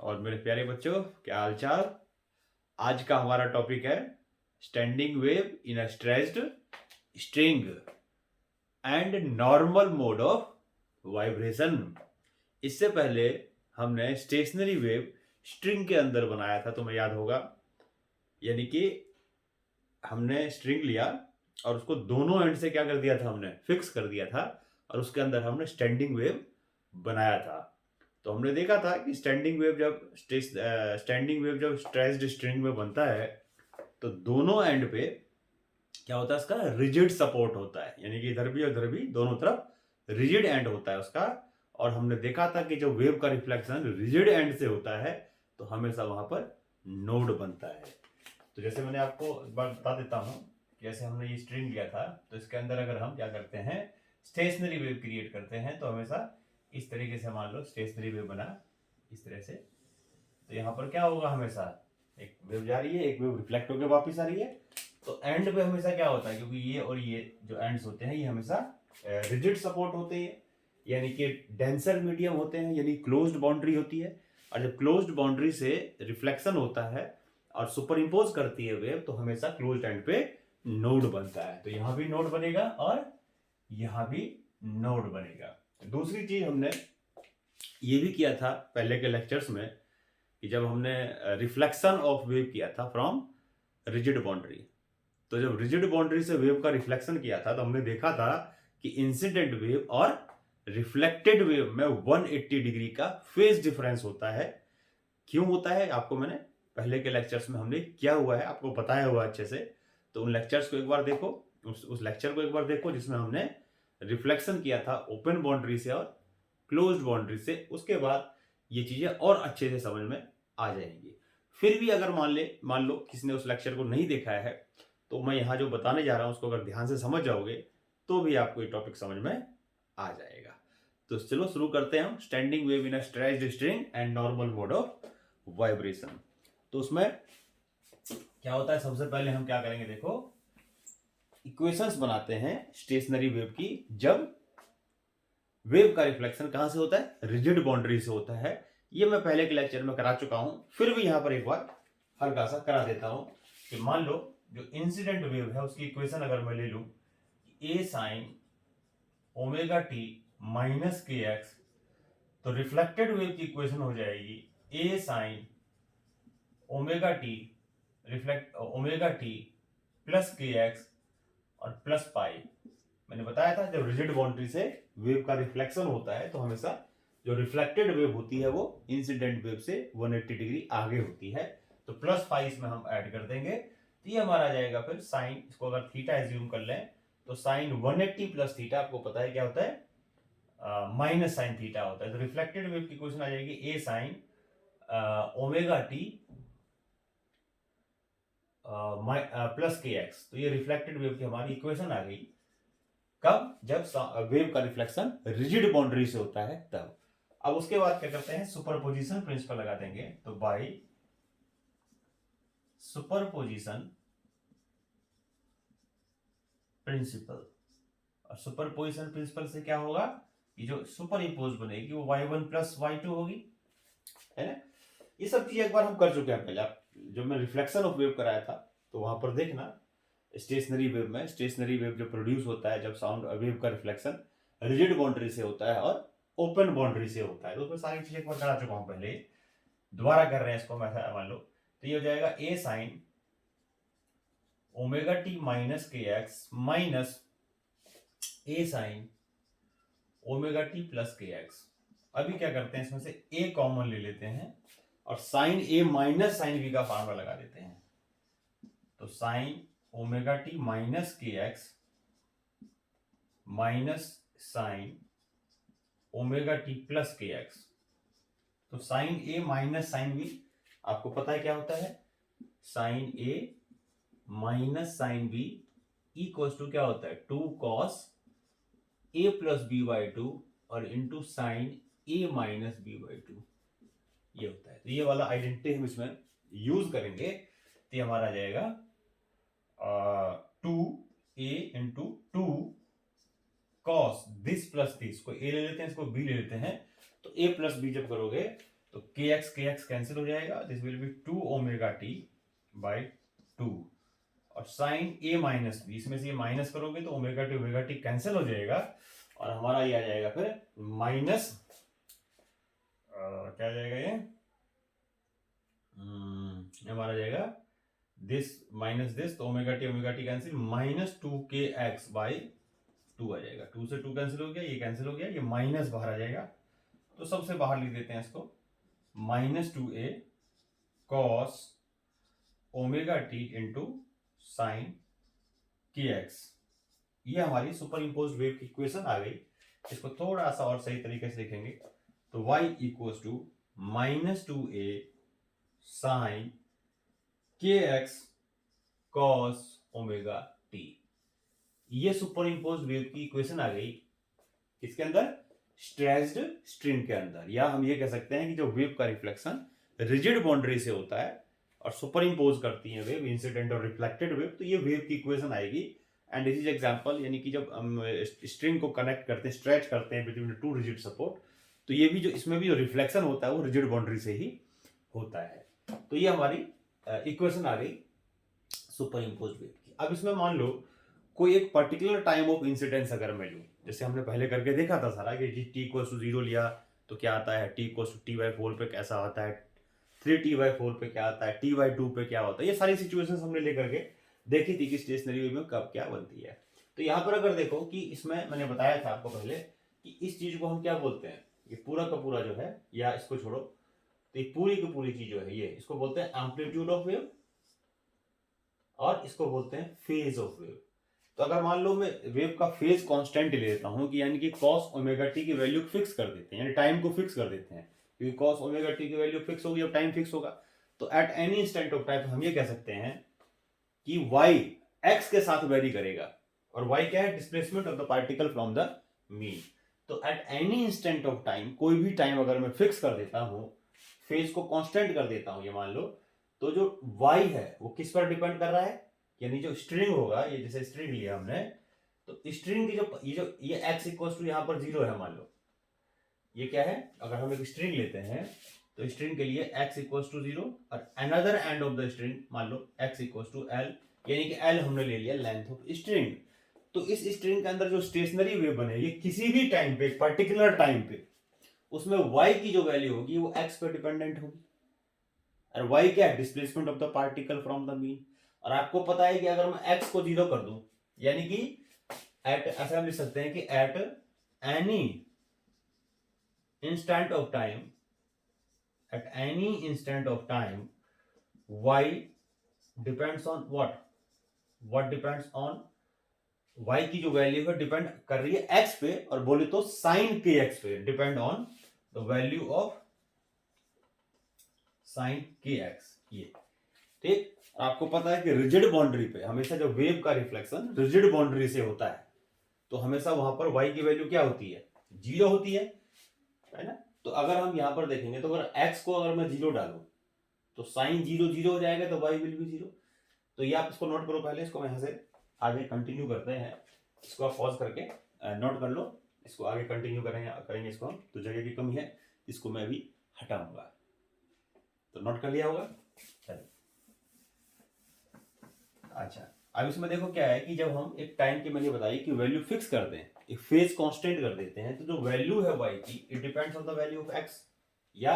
और मेरे प्यारे बच्चों, क्या हाल चाल। आज का हमारा टॉपिक है standing wave in a stretched string and normal mode of vibration. इससे पहले हमने स्टेशनरी वेव स्ट्रिंग के अंदर बनाया था, तुम्हें याद होगा। यानी कि हमने स्ट्रिंग लिया और उसको दोनों एंड से क्या कर दिया था, हमने फिक्स कर दिया था और उसके अंदर हमने स्टैंडिंग वेव बनाया था। तो हमने देखा था कि स्टैंडिंग वेव जब स्ट्रेच्ड स्ट्रिंग में बनता है तो दोनों एंड पे क्या होता है, इसका रिजिड सपोर्ट होता है। यानी कि इधर भी और इधर भी दोनों तरफ रिजिड एंड होता है उसका। और हमने देखा था कि जब वेव का रिफ्लेक्शन रिजिड एंड से होता है तो हमेशा वहां पर नोड बनता है। तो जैसे मैंने आपको एक बार बता देता हूँ, जैसे हमने ये स्ट्रिंग लिया था तो इसके अंदर अगर हम क्या करते हैं, स्टेशनरी वेव क्रिएट करते हैं तो हमेशा इस तरीके से मान लो स्टेशनरी वेव बना इस तरह से। तो यहाँ पर क्या होगा, हमेशा एक वेव जा रही है, एक वेव रिफ्लेक्ट होकर वापस आ रही है। तो एंड पे हमेशा क्या होता है, क्योंकि ये और ये जो एंड्स होते हैं ये हमेशा रिजिड सपोर्ट होते हैं, यानी कि डेंसर मीडियम होते हैं, यानी क्लोज्ड बाउंड्री होती है। और जब क्लोज्ड बाउंड्री से रिफ्लेक्शन होता है और सुपर इम्पोज करती है वेव, तो हमेशा क्लोज्ड एंड पे नोड बनता है। तो यहां भी नोड बनेगा और यहां भी नोड बनेगा। दूसरी चीज हमने ये भी किया था पहले के लेक्चर्स में कि जब हमने रिफ्लेक्शन ऑफ वेव किया था फ्रॉम रिजिड बाउंड्री, तो जब रिजिड बाउंड्री से वेव का रिफ्लेक्शन किया था तो हमने देखा था कि इंसिडेंट वेव और रिफ्लेक्टेड वेव में 180 डिग्री का फेज डिफरेंस होता है। क्यों होता है, आपको मैंने पहले के लेक्चर्स में हमने क्या हुआ है आपको बताया हुआ अच्छे से। तो उन लेक्चर्स को एक बार देखो, उस लेक्चर को एक बार देखो जिसमें हमने रिफ्लेक्शन किया था ओपन बाउंड्री से और क्लोज्ड बाउंड्री से। उसके बाद ये चीजें और अच्छे से समझ में आ जाएंगी। फिर भी अगर मान लो किसी ने उस लेक्चर को नहीं देखा है तो मैं यहाँ जो बताने जा रहा हूँ उसको अगर ध्यान से समझ जाओगे तो भी आपको ये टॉपिक समझ में आ जाएगा। तो चलो शुरू करते हैं हम standing wave in a stretched string and normal mode of vibration. तो उसमें क्या होता है, सबसे पहले हम क्या करेंगे, देखो इक्वेशंस बनाते हैं स्टेशनरी वेव की। जब वेव का रिफ्लेक्शन कहां से होता है, रिजिड बाउंड्री से होता है। ये मैं पहले के लेक्चर में करा चुका हूं, फिर भी यहां पर एक बार हल्का सा करा देता हूं कि मान लो जो इंसिडेंट वेव है उसकी इक्वेशन अगर मैं ले लूं A sine omega t minus k x, तो रिफ्लेक्टेड वेव की इक्वेशन हो जाएगी A sine omega t omega t plus k x और प्लस पाई। मैंने बताया था जब रिजिड बाउंड्री से वेव का रिफ्लेक्शन होता है तो हमेशा जो रिफ्लेक्टेड वेव होती है वो इंसिडेंट वेव से 180 डिग्री आगे होती है। तो प्लस फाइव इसमें हम ऐड कर देंगे तो ये हमारा आ जाएगा फिर साइन, इसको अगर थीटा एज्यूम कर लें तो साइन 180 प्लस थीटा, आपको पता है क्या होता है, माइनस साइन थीटा होता है। तो रिफ्लेक्टेड वेव की क्वेश्चन आ जाएगी A sine omega t plus k x. तो ये रिफ्लेक्टेड वेव की हमारी इक्वेशन आ गई। कब, जब वेव का रिफ्लेक्शन रिजिड बाउंड्री से होता है तब। अब उसके बाद क्या करते हैं, सुपरपोजिशन प्रिंसिपल लगा देंगे। तो बाय सुपरपोजिशन प्रिंसिपल, और सुपरपोजिशन प्रिंसिपल से क्या होगा कि जो सुपर इम्पोज बनेगी वो y1 प्लस y2 होगी, है ना। ये सब चीज एक बार हम कर चुके हैं पहले। जब मैं रिफ्लेक्शन ऑफ वेव कराया था तो वहां पर देखना स्टेशनरी वेव में, स्टेशनरी वेव जो प्रोड्यूस होता है जब साउंड वेव का रिफ्लेक्शन रिजिड बाउंड्री से होता है और ओपन बाउंड्री से होता है, तो उसमें सारी चीजें करा चुका हूं पहले, दोबारा कर रहे हैं इसको। मैं मान लो तो ये हो जाएगा ए sine omega t minus k x minus ए sine omega t plus k x. अभी क्या करते हैं, इसमें से ए कॉमन ले लेते हैं और sine A minus sine B का फार्मूला लगा देते हैं। तो sine omega t minus k x minus sine omega t plus k x. तो sine A minus sine B आपको पता है क्या होता है, sine A minus sine B equals to क्या होता है, 2 cos A plus B by 2 और into sine A minus B by 2, ये होता है। तो ये वाला आइडेंटिटी हम इसमें यूज करेंगे तो ये हमारा आ जाएगा 2a into 2 cos this plus this, को a ले लेते हैं इसको b ले लेते हैं। तो a प्लस बी जब करोगे तो के एक्स कैंसिल हो जाएगा, this will be 2 omega T by 2, और साइन ए माइनस बी, इसमें से ये माइनस करोगे तो ओमेगा टी कैंसिल हो जाएगा, और हमारा ये आ जाएगा फिर माइनस क्या आ जाएगा ये हमारा जाएगा दिस माइनस दिस, तो omega T cancel, minus 2 kx by 2 आ जाएगा, 2 से 2 कैंसिल हो गया, ये कैंसिल हो गया, ये माइनस बाहर आ जाएगा, तो सबसे बाहर लिख देते हैं इसको, minus 2a cos omega T into sine k x. ये हमारी सुपर इम्पोज वेव की इक्वेशन आ गई। इसको थोड़ा सा और सही तरीके से लिखेंगे तो y equal to minus 2a sine k x cos omega t. ये सुपर इम्पोज वेव की इक्वेशन आ गई इसके अंदर, स्ट्रेस्ड स्ट्रिंग के अंदर, या हम ये कह सकते हैं कि जो वेव का रिफ्लेक्शन रिजिड बाउंड्री से होता है और सुपर इम्पोज करती है वेव, इंसिडेंट और रिफ्लेक्टेड वेव, तो ये वेव की इक्वेशन आएगी। एंड दिस इज एग्जांपल, यानी कि जब हम स्ट्रिंग को कनेक्ट करते हैं, स्ट्रेच करते हैं बिटवीन टू रिजिड सपोर्ट, तो ये भी जो इसमें भी जो रिफ्लेक्शन होता है वो रिजिड बाउंड्री से ही होता है। तो ये हमारी इक्वेशन आ गई सुपर इम्पोज वेव की। अब इसमें मान लो कोई एक पर्टिकुलर टाइम ऑफ इंसिडेंस अगर मैं लूँ, जैसे हमने पहले करके देखा था सारा कि टी इक्वल टू 0 लिया तो क्या आता है, टी इक्वल टू t/4 पे कैसा आता है, 3t/4 पे क्या आता है, t/2 पे क्या होता है, ये सारी सिचुएशंस हमने लेकर के देखी थी कि स्टेशनरी वेव में कब क्या बनती है। तो यहाँ पर अगर देखो कि इसमें मैंने बताया था आपको पहले कि इस चीज को हम क्या बोलते हैं, ये पूरा का पूरा जो है, या इसको छोड़ो, तो ये पूरी की पूरी चीज जो है ये, इसको बोलते हैं एम्पलीट्यूड ऑफ वेव और इसको बोलते हैं फेज ऑफ वेव। तो अगर मान लो मैं वेव का फेज कांस्टेंट ले लेता हूं, कि यानी कि cos ओमेगा टी की वैल्यू फिक्स कर देते हैं, यानी टाइम को फिक्स कर देते हैं, क्योंकि cos ओमेगा टी की वैल्यू फिक्स होगी, अब टाइम फिक्स होगा, तो at any instant of time हम ये कह सकते हैं कि y x के साथ वेरी करेगा, और y क्या है, displacement of the particle from the mean. तो at any instant of time, कोई भी टाइम अगर मैं फिक्स कर देता हूं, फेज को कांस्टेंट कर देता हूं, ये मान लो, तो जो y है वो किस पर डिपेंड कर रहा है, यानी जो स्ट्रिंग होगा, ये जैसे स्ट्रिंग लिया हमने, तो स्ट्रिंग की ये x इक्वल टू यहाँ पर 0 है, मान लो ये क्या है, अगर हम एक स्ट्रिंग लेते हैं तो स्ट्रिंग के लिए x इक्वल टू 0 और another and of the string मान लो x इक्वल टू l, यानी कि l हमने ले लिया लेंथ ऑफ स्ट्रिंग। तो इस स्ट्रिंग के अंदर जो स्टेशनरी वेव बनेगी किसी भी टाइम पे, पर्टिकुलर टाइम पे, उसमें y की जो वैल्यू होगी वो x पे डिपेंडेंट होगी, और y क्या है, displacement of the particle from the mean. और आपको पता है कि अगर मैं x को 0 कर दूं, यानी कि एट, ऐसा हम लिख सकते हैं कि eight any instant of time, eight any instant of time y depends on what depends on, y की जो वैल्यू है डिपेंड कर रही है x पे, और बोले तो साइन के एक्स पे, depend on the value of sine k x. ये ठीक, आपको पता है कि रिजिड बाउंड्री पे हमेशा जो वेव का रिफ्लेक्शन रिजिड बाउंड्री से होता है, तो हमेशा वहां पर y की वैल्यू क्या होती है, 0 होती है ना। तो अगर हम यहां पर देखेंगे तो अगर x को अगर मैं 0 डालूं तो साइन 0 0 हो जाएगा, तो y विल बी 0। तो ये आप इसको नोट करो पहले, इसको मैं यहां से आगे कंटिन्यू करते हैं, इसको आप पॉज करके नोट कर लो, इसको आगे कंटिन्यू करेंगे इसको हम, तो जगह की कमी है, इसको मैं अभी हटाऊंगा। तो नोट कर लिया होगा, चलिए। अच्छा, अब इसमें देखो क्या है कि जब हम एक टाइम की मैंने बताई कि वैल्यू फिक्स कर दें, एक फेज कांस्टेंट कर देते हैं, तो जो वैल्यू है y की, it depends on the value of x या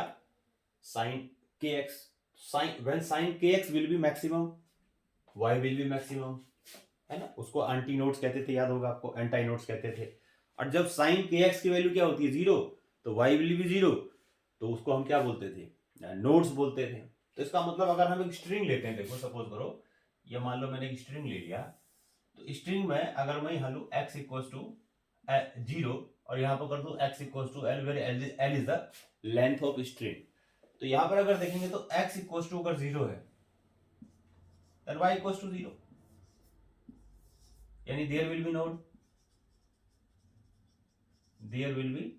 sin kx। sin when sin kx will be maximum, y will be maximum, है ना, उसको एंटी नोड्स कहते थे, याद होगा आपको, एंटी नोड्स कहते थे। और जब sin kx की वैल्यू क्या होती है, 0, तो y विल बी 0, तो उसको हम क्या बोलते थे, नोड्स बोलते थे। तो इसका मतलब अगर हम एक स्ट्रिंग लेते हैं, देखो सपोज करो ये मान लो मैंने एक स्ट्रिंग ले लिया, तो स्ट्रिंग में अगर मैं यहाँ लू x इक्वल टू 0 और यहाँ पर कर दूं x equal to l, where l is the length of string, तो यहाँ पर अगर देखेंगे तो x इक्वल टू अगर 0 है देन y इक्वल टू 0, यानी there will be node, there will be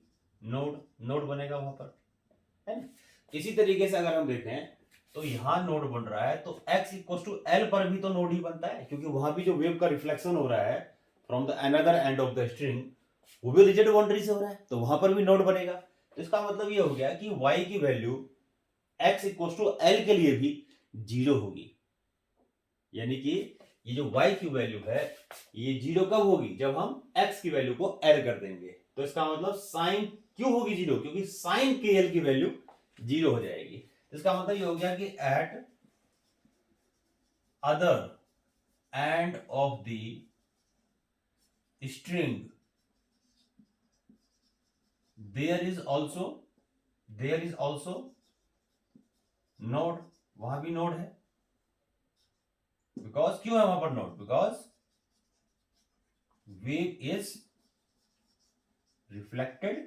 node बनेगा वहां पर, है ना। इसी तरीके से अगर हम देखें तो यहां नोड बन रहा है, तो x इक्वल टू l पर भी तो नोड ही बनता है, क्योंकि वहां भी जो वेव का रिफ्लेक्शन हो रहा है from the another and of the string, वो भी रिजिड बाउंड्री से हो रहा है, तो वहां पर भी नोड बनेगा। तो इसका मतलब ये हो गया कि y की value x equal to L के लिए भी 0 होगी। यानी कि ये जो y की वैल्यू है ये 0 कब होगी, जब हम x की वैल्यू को एल कर देंगे। तो इसका मतलब साइन क्यों होगी 0, क्योंकि साइन के एल की वैल्यू 0 हो जाएगी। इसका मतलब ये हो गया कि at other end of the string there is also node, वहां भी नोड है। बिकॉज क्यों है वहां पर node, because wave is reflected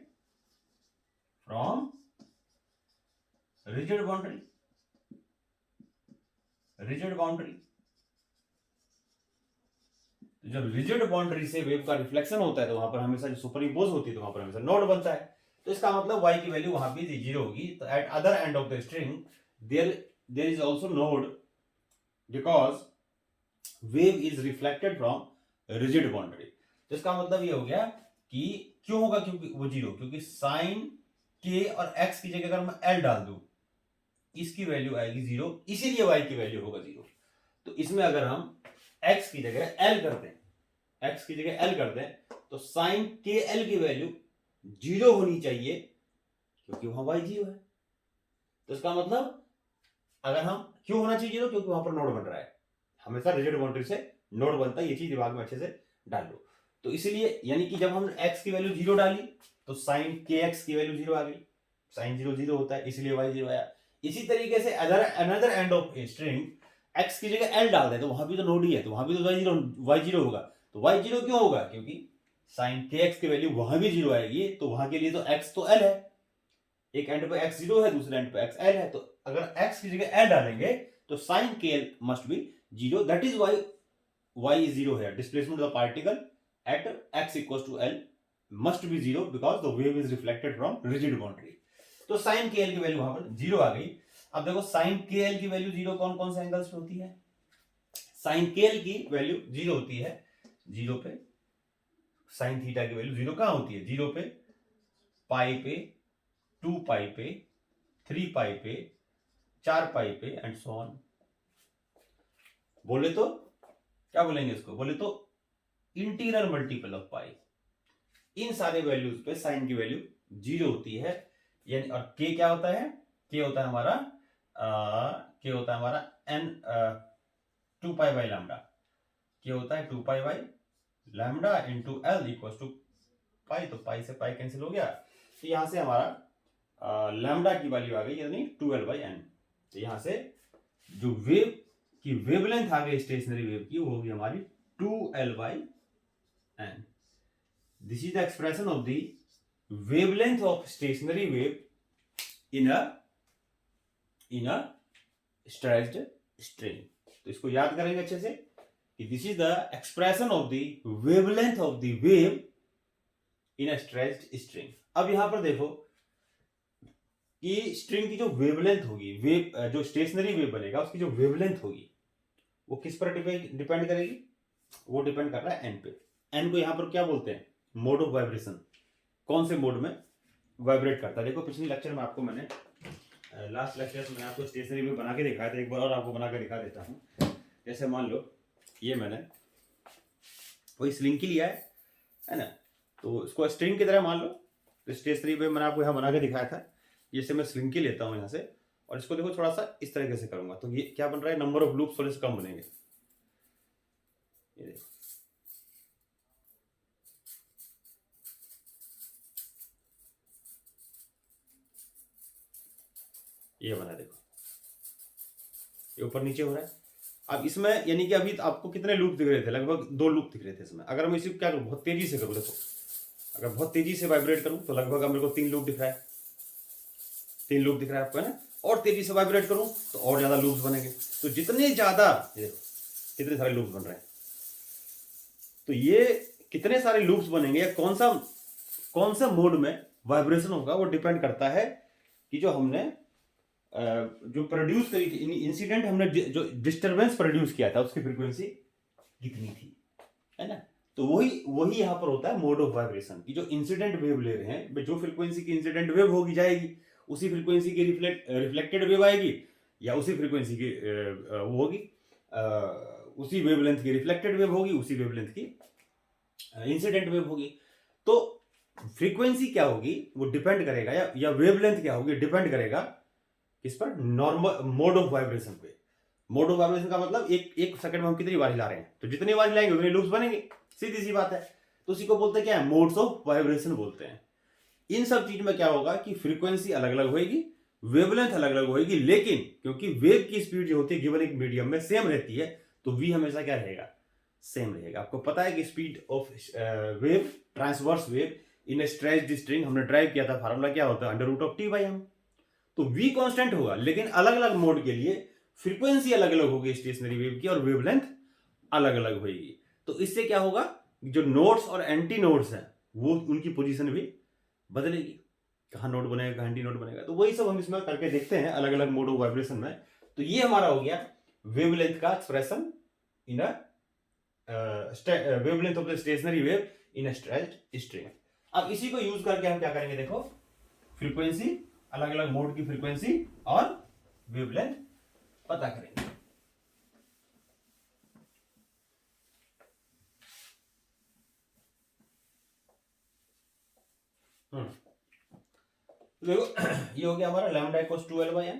from rigid boundary. जब रिजिड बाउंड्री से वेव का रिफ्लेक्शन होता है तो वहां पर हमेशा जो सुपर इम्पोज होती है तो वहां पर हमेशा नोड बनता है। तो इसका मतलब y की वैल्यू वहां भी 0 होगी। तो at other end of the string there is also node because wave is reflected from rigid boundary. तो इसका मतलब ये हो गया कि क्यों होगा, क्योंकि वो 0, क्योंकि साइन k और x की जगह अगर मैं l डाल दूं इसकी वैल्यू आएगी 0, इसीलिए y की वैल्यू होगा 0। तो इसमें अगर हम x की जगह l कर दें तो साइन के एल की वैल्यू 0 होनी चाहिए, क्योंकि वहां y 0 है। तो इसका मतलब अगर हम क्यों होना चाहिए 0, क्योंकि वहां पर नोड बन रहा है, हमेशा रिजिड बाउंड्री से नोड बनता है, ये चीज दिमाग में अच्छे से डाल लो। तो इसीलिए यानी कि जब हम x की वैल्यू 0 डाली तो साइन के एक्स की वैल्यू 0 आ गई, साइन 0 0 होता है इसलिए y 0 आया। इसी तरीके से another end of a string x की जगह l डाल दे तो वहां भी तो नोड ही है, तो वहां भी तो y 0 होगा। तो y 0 क्यों होगा, क्योंकि साइन के एक्स की वैल्यू वहां भी 0 आएगी, तो वहां के लिए तो x तो l है, एक एंड पे x 0 है दूसरे एंड पे x l है। तो अगर x की जगह l डालेंगे तो sine k L must be 0, that is y y is 0 here. Displacement of the particle at x equals to l must be 0 because the wave is reflected from rigid boundary. तो sine k L की value वहां पर 0 आ गई। अब देखो sign k L की value 0 कौन कौन से एंगल्स पे होती है। साइन के एल की वैल्यू 0 होती है 0 पे, साइन थीटा की वैल्यू 0 कहां होती है, 0 पे, पाई पे, 2 पाई पे, 3 पाई पे, 4 पाई पे एंड सो ऑन। बोले तो क्या बोलेंगे इसको, बोले तो इंटीग्रल मल्टीपल ऑफ पाई। इन सारे वैल्यूज पे साइन की वैल्यू 0 होती है। यानी और k क्या होता है, k होता है हमारा n 2 pi by lambda, k होता है 2 pi by lambda into L equal to pi. तो पाई से पाई कैंसिल हो गया, तो यहां से हमारा लैम्डा की वैल्यू आ गई यानी 2l बाई n। तो यहां से जो वेव की वेवलेंथ आ गई स्टेशनरी वेव की, वो होगी हमारी 2l by n। This is the expression of the wavelength of stationary wave in a stretched string. तो इसको याद करेंगे अच्छे से कि this is the expression of the wavelength of the wave in a stretched string. अब यहां पर देखो कि स्ट्रिंग की जो वेवलेंथ होगी, वेव जो स्टेशनरी वेव बनेगा उसकी जो वेवलेंथ होगी वो किस पर डिपेंड करेगी, वो डिपेंड कर रहा है एन पे। एन को यहां पर क्या बोलते हैं, मोड ऑफ वाइब्रेशन, कौन से मोड में वाइब्रेट करता है। देखो पिछले लेक्चर में आपको मैंने लास्ट लेक्चर में आपको स्टेशनरी वेव बना के दिखाया था, एक बार और आपको बना के दिखा देता हूं। जैसे मान लो ये मैंने वही स्लिंकी लिया है ना, तो इसको स्ट्रिंग की तरह मान लो। तो स्टेशनरी वेव मैंने आपको यहाँ बना के दिखाया था, जैसे मैं स्लिंकी लेता हूँ यहाँ से और इसको देखो थोड़ा सा इस तरीके से करूंगा तो ये क्या बन रहा है, नंबर ऑफ लूप्स थोड़े से कम बनेंगे। ये देखो ये बना, देखो ये ऊपर नीचे हो रहा है। अब इसमें यानी कि अभी आपको कितने लूप दिख रहे थे, लगभग 2 लूप दिख रहे थे इसमें। अगर मैं इसी क्या करूँ, बहुत तेजी से करूँ, देखो अगर बहुत तेजी से वाइब्रेट करूँ तो लगभग मेरे को 3 लूप दिख रहा है, 3 लूप दिख रहा है आपको, है ना। और तेजी से वाइब्रेट करूँ तो और ज्यादा लूप्स बनेंगे। तो जितने ज्यादा, देखो कितने सारे लूप्स बन रहे हैं। तो ये कितने सारे लूप्स बनेंगे या कौन सा मोड में वाइब्रेशन होगा, वो डिपेंड करता है कि जो हमने जो प्रोड्यूस करी थी इंसिडेंट, हमने जो डिस्टरबेंस प्रोड्यूस किया था उसकी फ्रीक्वेंसी कितनी थी, है ना। तो वही यहाँ पर होता है मोड ऑफ वाइब्रेशन की जो इंसिडेंट वेव ले रहे हैं, जो फ्रीक्वेंसी की इंसिडेंट वेव होगी जाएगी, उसी फ्रीक्वेंसी की रिफ्लेक्टेड वेव आएगी, या उसी फ्रीक्वेंसी की वो होगी, उसी वेवलेंथ की रिफ्लेक्टेड वेव होगी, उसी वेवलेंथ की इंसिडेंट वेव होगी। तो फ्रीक्वेंसी क्या होगी वो डिपेंड करेगा, या वेवलेंथ क्या होगी डिपेंड करेगा किस पर, नॉर्मल मोड ऑफ वाइब्रेशन पे। मोड ऑफ वाइब्रेशन का मतलब एक सेकंड में हम कितनी बार हिला रहे हैं, तो जितनी बार हिलाएंगे उतने लूप्स बनेंगे, सीधी सी बात है। तो उसी को बोलते हैं क्या है, मोड्स ऑफ वाइब्रेशन बोलते हैं। इन सब चीज में क्या होगा कि फ्रीक्वेंसी अलग अलग होगी, वेवलेंथ अलग अलग होगी, लेकिन क्योंकि वेव की स्पीड जो होती है गिवन एक मीडियम में सेम रहती है, तो वी हमेशा क्या रहेगा, सेम रहेगा। आपको पता है कि speed of wave, transverse wave in stretched string, हमने ड्राइव किया था, फार्मूला क्या होता है, √T/m। तो v कांस्टेंट होगा, लेकिन अलग अलग मोड के लिए फ्रीक्वेंसी अलग अलग होगी स्टेशनरी वेव की, और वेवलेंथ अलग अलग होगी। तो इससे क्या होगा, जो नोड्स और एंटी नोड्स हैं वो उनकी पोजीशन भी बदलेगी, कहाँ नोड बनेगा कहाँ एंटी नोड बनेगा। तो वही सब हम इसमें करके देखते हैं अलग अलग मोड ऑफ वाइब्रेशन में। तो ये हमारा हो गया वेवलेंथ का expression in a wavelength of the stationary wave in a stretched string. अब इसी को यूज करके हम क्या करेंगे, देखो फ्रीक्वेंसी, अलग अलग मोड की फ्रीक्वेंसी और वेवलेंथ पता करेंगे। देखो ये हो गया हमारा लैम्डा इक्वल्स टू L/n।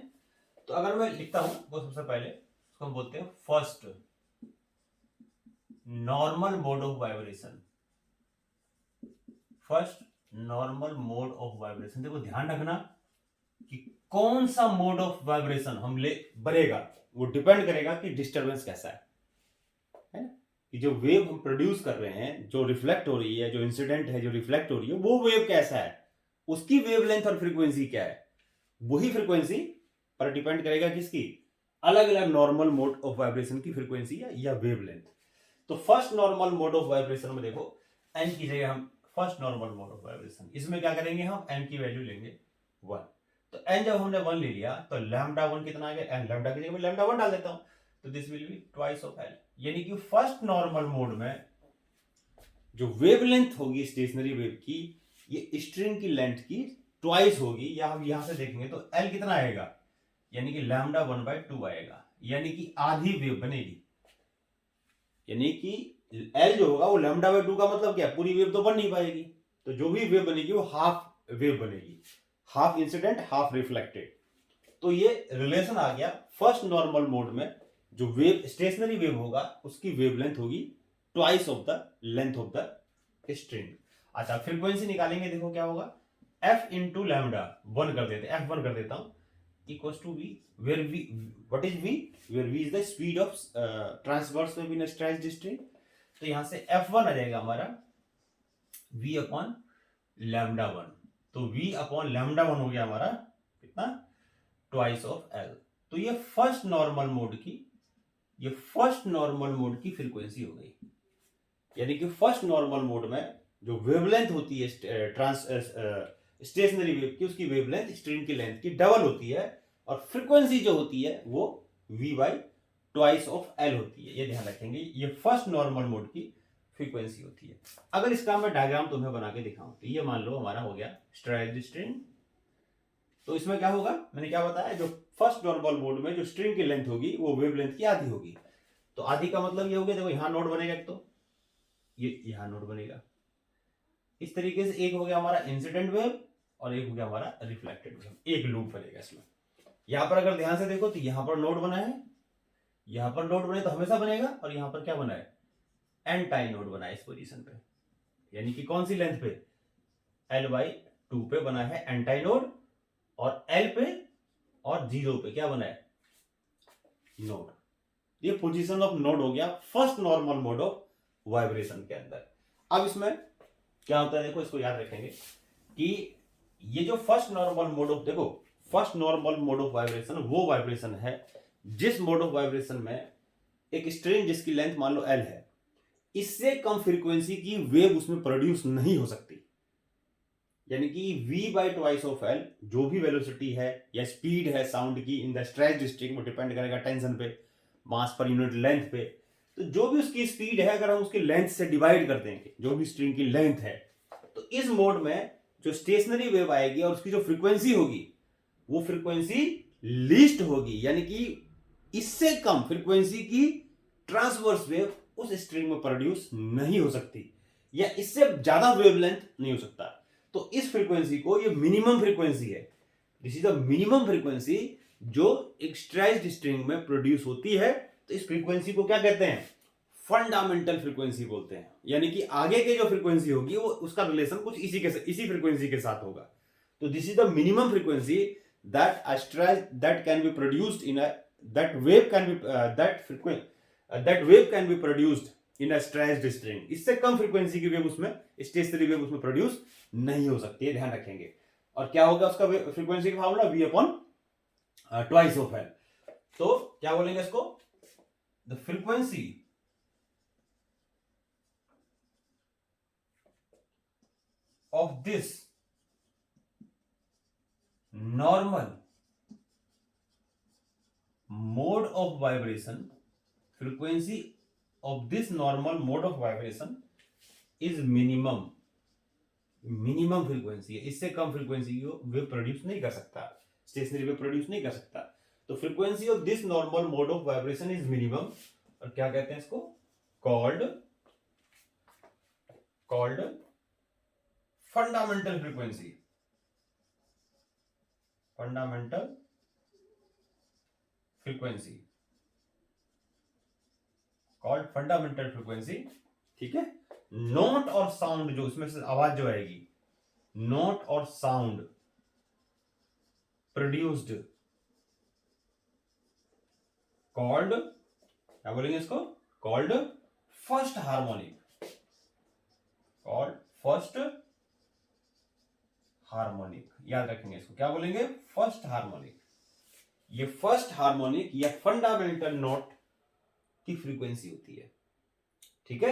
तो अगर मैं लिखता हूं वो सबसे पहले उसको हम बोलते हैं first normal mode of vibration. First normal mode of vibration, देखो ध्यान रखना कि कौन सा मोड ऑफ वाइब्रेशन हम ले बनेगा वो डिपेंड करेगा कि डिस्टरबेंस कैसा है ना, कि जो वेव हम प्रोड्यूस कर रहे हैं, जो रिफ्लेक्ट हो रही है, जो इंसिडेंट है, जो रिफ्लेक्ट हो रही है, वो वेव कैसा है, उसकी वेवलेंथ और फ्रीक्वेंसी क्या है, वही फ्रीक्वेंसी पर डिपेंड करेगा किसकी, अलग अलग नॉर्मल मोड ऑफ वाइब्रेशन की फ्रीक्वेंसी या वेवलेंथ। तो first normal mode of vibration में देखो n की जगह हम first normal mode of vibration, इसमें क्या करेंगे हम n की वैल्यू लेंगे 1। तो n जब हमने 1 ले लिया तो लैम्डा 1 कितना आ गया, n लैम्डा की जगह मैं लैम्डा 1 डाल देता हूं, तो this will be twice of l। यानी कि फर्स्ट नॉर्मल मोड में जो वेवलेंथ होगी स्टेशनरी वेव की, ये स्ट्रिंग की लेंथ की ट्वाइस होगी, या हम यहां से देखेंगे तो l कितना आएगा, यानी कि लैम्डा 1/2 आएगा, यानी कि आधी वेव बनेगी। यानी कि L जो होगा वो λ/2 का मतलब क्या है, पूरी वेव तो बन नहीं पाएगी, तो जो भी वेव बनेगी वो हाफ वेव बनेगी, हाफ इंसिडेंट हाफ रिफ्लेक्टेड। तो ये रिलेशन आ गया, फर्स्ट नॉर्मल मोड में जो वेव स्टेशनरी वेव होगा उसकी वेवलेंथ होगी twice of the length of the string. अच्छा फ्रीक्वेंसी निकालेंगे, देखो क्या होगा, f इंटू लैम्डा 1 कर देते, f1 कर देता हूं, equals to v, where v, what is v, where v is the speed of transverse wave in a stretched string। तो यहां से f1 आ जाएगा हमारा v अपॉन लैम्डा 1, तो v अपॉन लैम्डा 1 हो गया हमारा कितना, ट्वाइस ऑफ l। तो ये फर्स्ट नॉर्मल मोड की फ्रीक्वेंसी हो गई। यानी कि फर्स्ट नॉर्मल मोड में जो वेवलेंथ होती है स्टेशनरी वेव की, उसकी वेवलेंथ स्ट्रिंग की लेंथ की डबल होती है, और फ्रीक्वेंसी जो होती है वो v by twice of l होती है। ये ध्यान रखेंगे, ये फर्स्ट नॉर्मल मोड की फ्रीक्वेंसी होती है। अगर इसका मैं डायग्राम तुम्हें बना के दिखाऊं, तो ये मान लो हमारा हो गया स्ट्रेच्ड स्ट्रिंग। तो इसमें क्या होगा, मैंने क्या बताया, जो फर्स्ट नॉर्मल मोड में जो स्ट्रिंग की लेंथ होगी वो वेवलेंथ की आधी होगी। तो आधी का मतलब ये हो गया, देखो यहां नोड बनेगा, एक तो ये यहां नोड बनेगा, इस तरीके से एक हो गया हमारा इंसिडेंट वेव और एक हो गया हमारा रिफ्लेक्टेड वेव, एक लूप बनेगा इसमें। यहां पर अगर ध्यान से देखो तो यहां पर नोड बना है, यहां पर नोड बने तो हमेशा बनेगा, और यहां पर क्या बना है, एंटाई नोड बना है इस पोजीशन पे, यानी कि कौन सी लेंथ पे, L/2 पे बना है एंटाई नोड, और L पे और 0 पे क्या बना है, नोड। ये पोजीशन ऑफ नोड हो गया first normal mode of vibration के अंदर। अब इसमें क्या होता है, देखो इसको याद रखेंगे कि ये जो फर्स्ट नॉर्मल मोड ऑफ, देखो first normal mode of vibration वो वाइब्रेशन है जिस मोड ऑफ वाइब्रेशन में एक स्ट्रिंग जिसकी लेंथ मान लो L है, इससे कम फ्रीक्वेंसी की वेव उसमें प्रोड्यूस नहीं हो सकती। यानी कि v by twice of l, जो भी वेलोसिटी है या स्पीड है साउंड की इन द स्ट्रेच्ड स्ट्रिंग, वो डिपेंड करेगा टेंशन पे, मास पर यूनिट लेंथ पे। तो जो भी उसकी स्पीड है अगर हम उसकी लेंथ से डिवाइड कर देंगे, जो भी स्ट्रिंग की लेंथ है, तो इस मोड में जो स्टेशनरी वेव आएगी और उसकी जो फ्रीक्वेंसी होगी वो फ्रीक्वेंसी लीस्ट होगी, यानी कि इससे कम फ्रीक्वेंसी की ट्रांसवर्स वेव उस स्ट्रिंग में प्रोड्यूस नहीं हो सकती, या इससे ज्यादा वेवलेंथ नहीं हो सकता। तो इस फ्रीक्वेंसी को, ये मिनिमम फ्रीक्वेंसी है, this is the minimum frequency जो एक स्ट्रेच्ड स्ट्रिंग में प्रोड्यूस होती है। तो इस फ्रीक्वेंसी को क्या कहते हैं? फंडामेंटल फ्रीक्वेंसी बोलते हैं। यानी कि आगे के जो फ्रीक्वेंसी होगी वो उसका रिलेशन कुछ इसी फ्रीक्वेंसी के साथ होगा। तो this is the minimum frequency that a stretch that can be produced in a that wave can be that wave can be produced in a stretched string। इससे कम फ्रीक्वेंसी की वेव उसमें, stationary wave उसमें produce नहीं हो सकती है, ध्यान रखेंगे। और क्या होगा उसका फ्रीक्वेंसी का formula? v upon twice of L. तो क्या बोलेंगे इसको? The frequency of this normal mode of vibration, frequency of this normal mode of vibration is minimum frequency है, इससे कम फ्रीक्वेंसी की वेव प्रोड्यूस नहीं कर सकता, स्टेशनरी वेव प्रोड्यूस नहीं कर सकता। तो frequency of this normal mode of vibration is minimum, और क्या कहते हैं इसको? Called fundamental frequency. Fundamental frequency called fundamental frequency, ठीक है। नोट और साउंड, जो इसमें से आवाज जो आएगी, नोट और साउंड प्रोड्यूस्ड कॉल्ड, क्या बोलेंगे इसको? Called first harmonic. Called first harmonic, याद रखेंगे इसको, क्या बोलेंगे? First harmonic. ये फर्स्ट हार्मोनिक या फंडामेंटल नोट की फ्रीक्वेंसी होती है, ठीक है।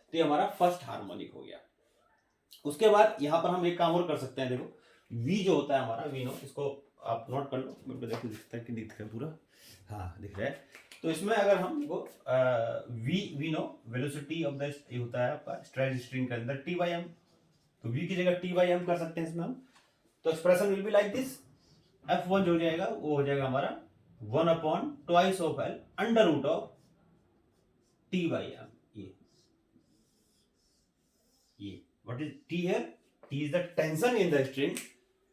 तो ये हमारा फर्स्ट हार्मोनिक हो गया। उसके बाद यहां पर हम एक काम और कर सकते हैं, देखो V जो होता है हमारा, वी नो, इसको आप नोट कर लो, मेरे को देखो दिखता है कि दिख रहा है पूरा? हाँ दिख रहा है। तो इसमें अगर हम देखो we know velocity of the, ये होता है आपका स्ट्रेच स्ट्रिंग के अंदर T बाई एम, तो V की जगह T बाई एम कर सकते हैं इसमें हम। तो expression will be like this, F1 जो हो जाएगा वो हो जाएगा हमारा 1 upon twice of L under root of T by M. ये what is T here? T is the tension in the string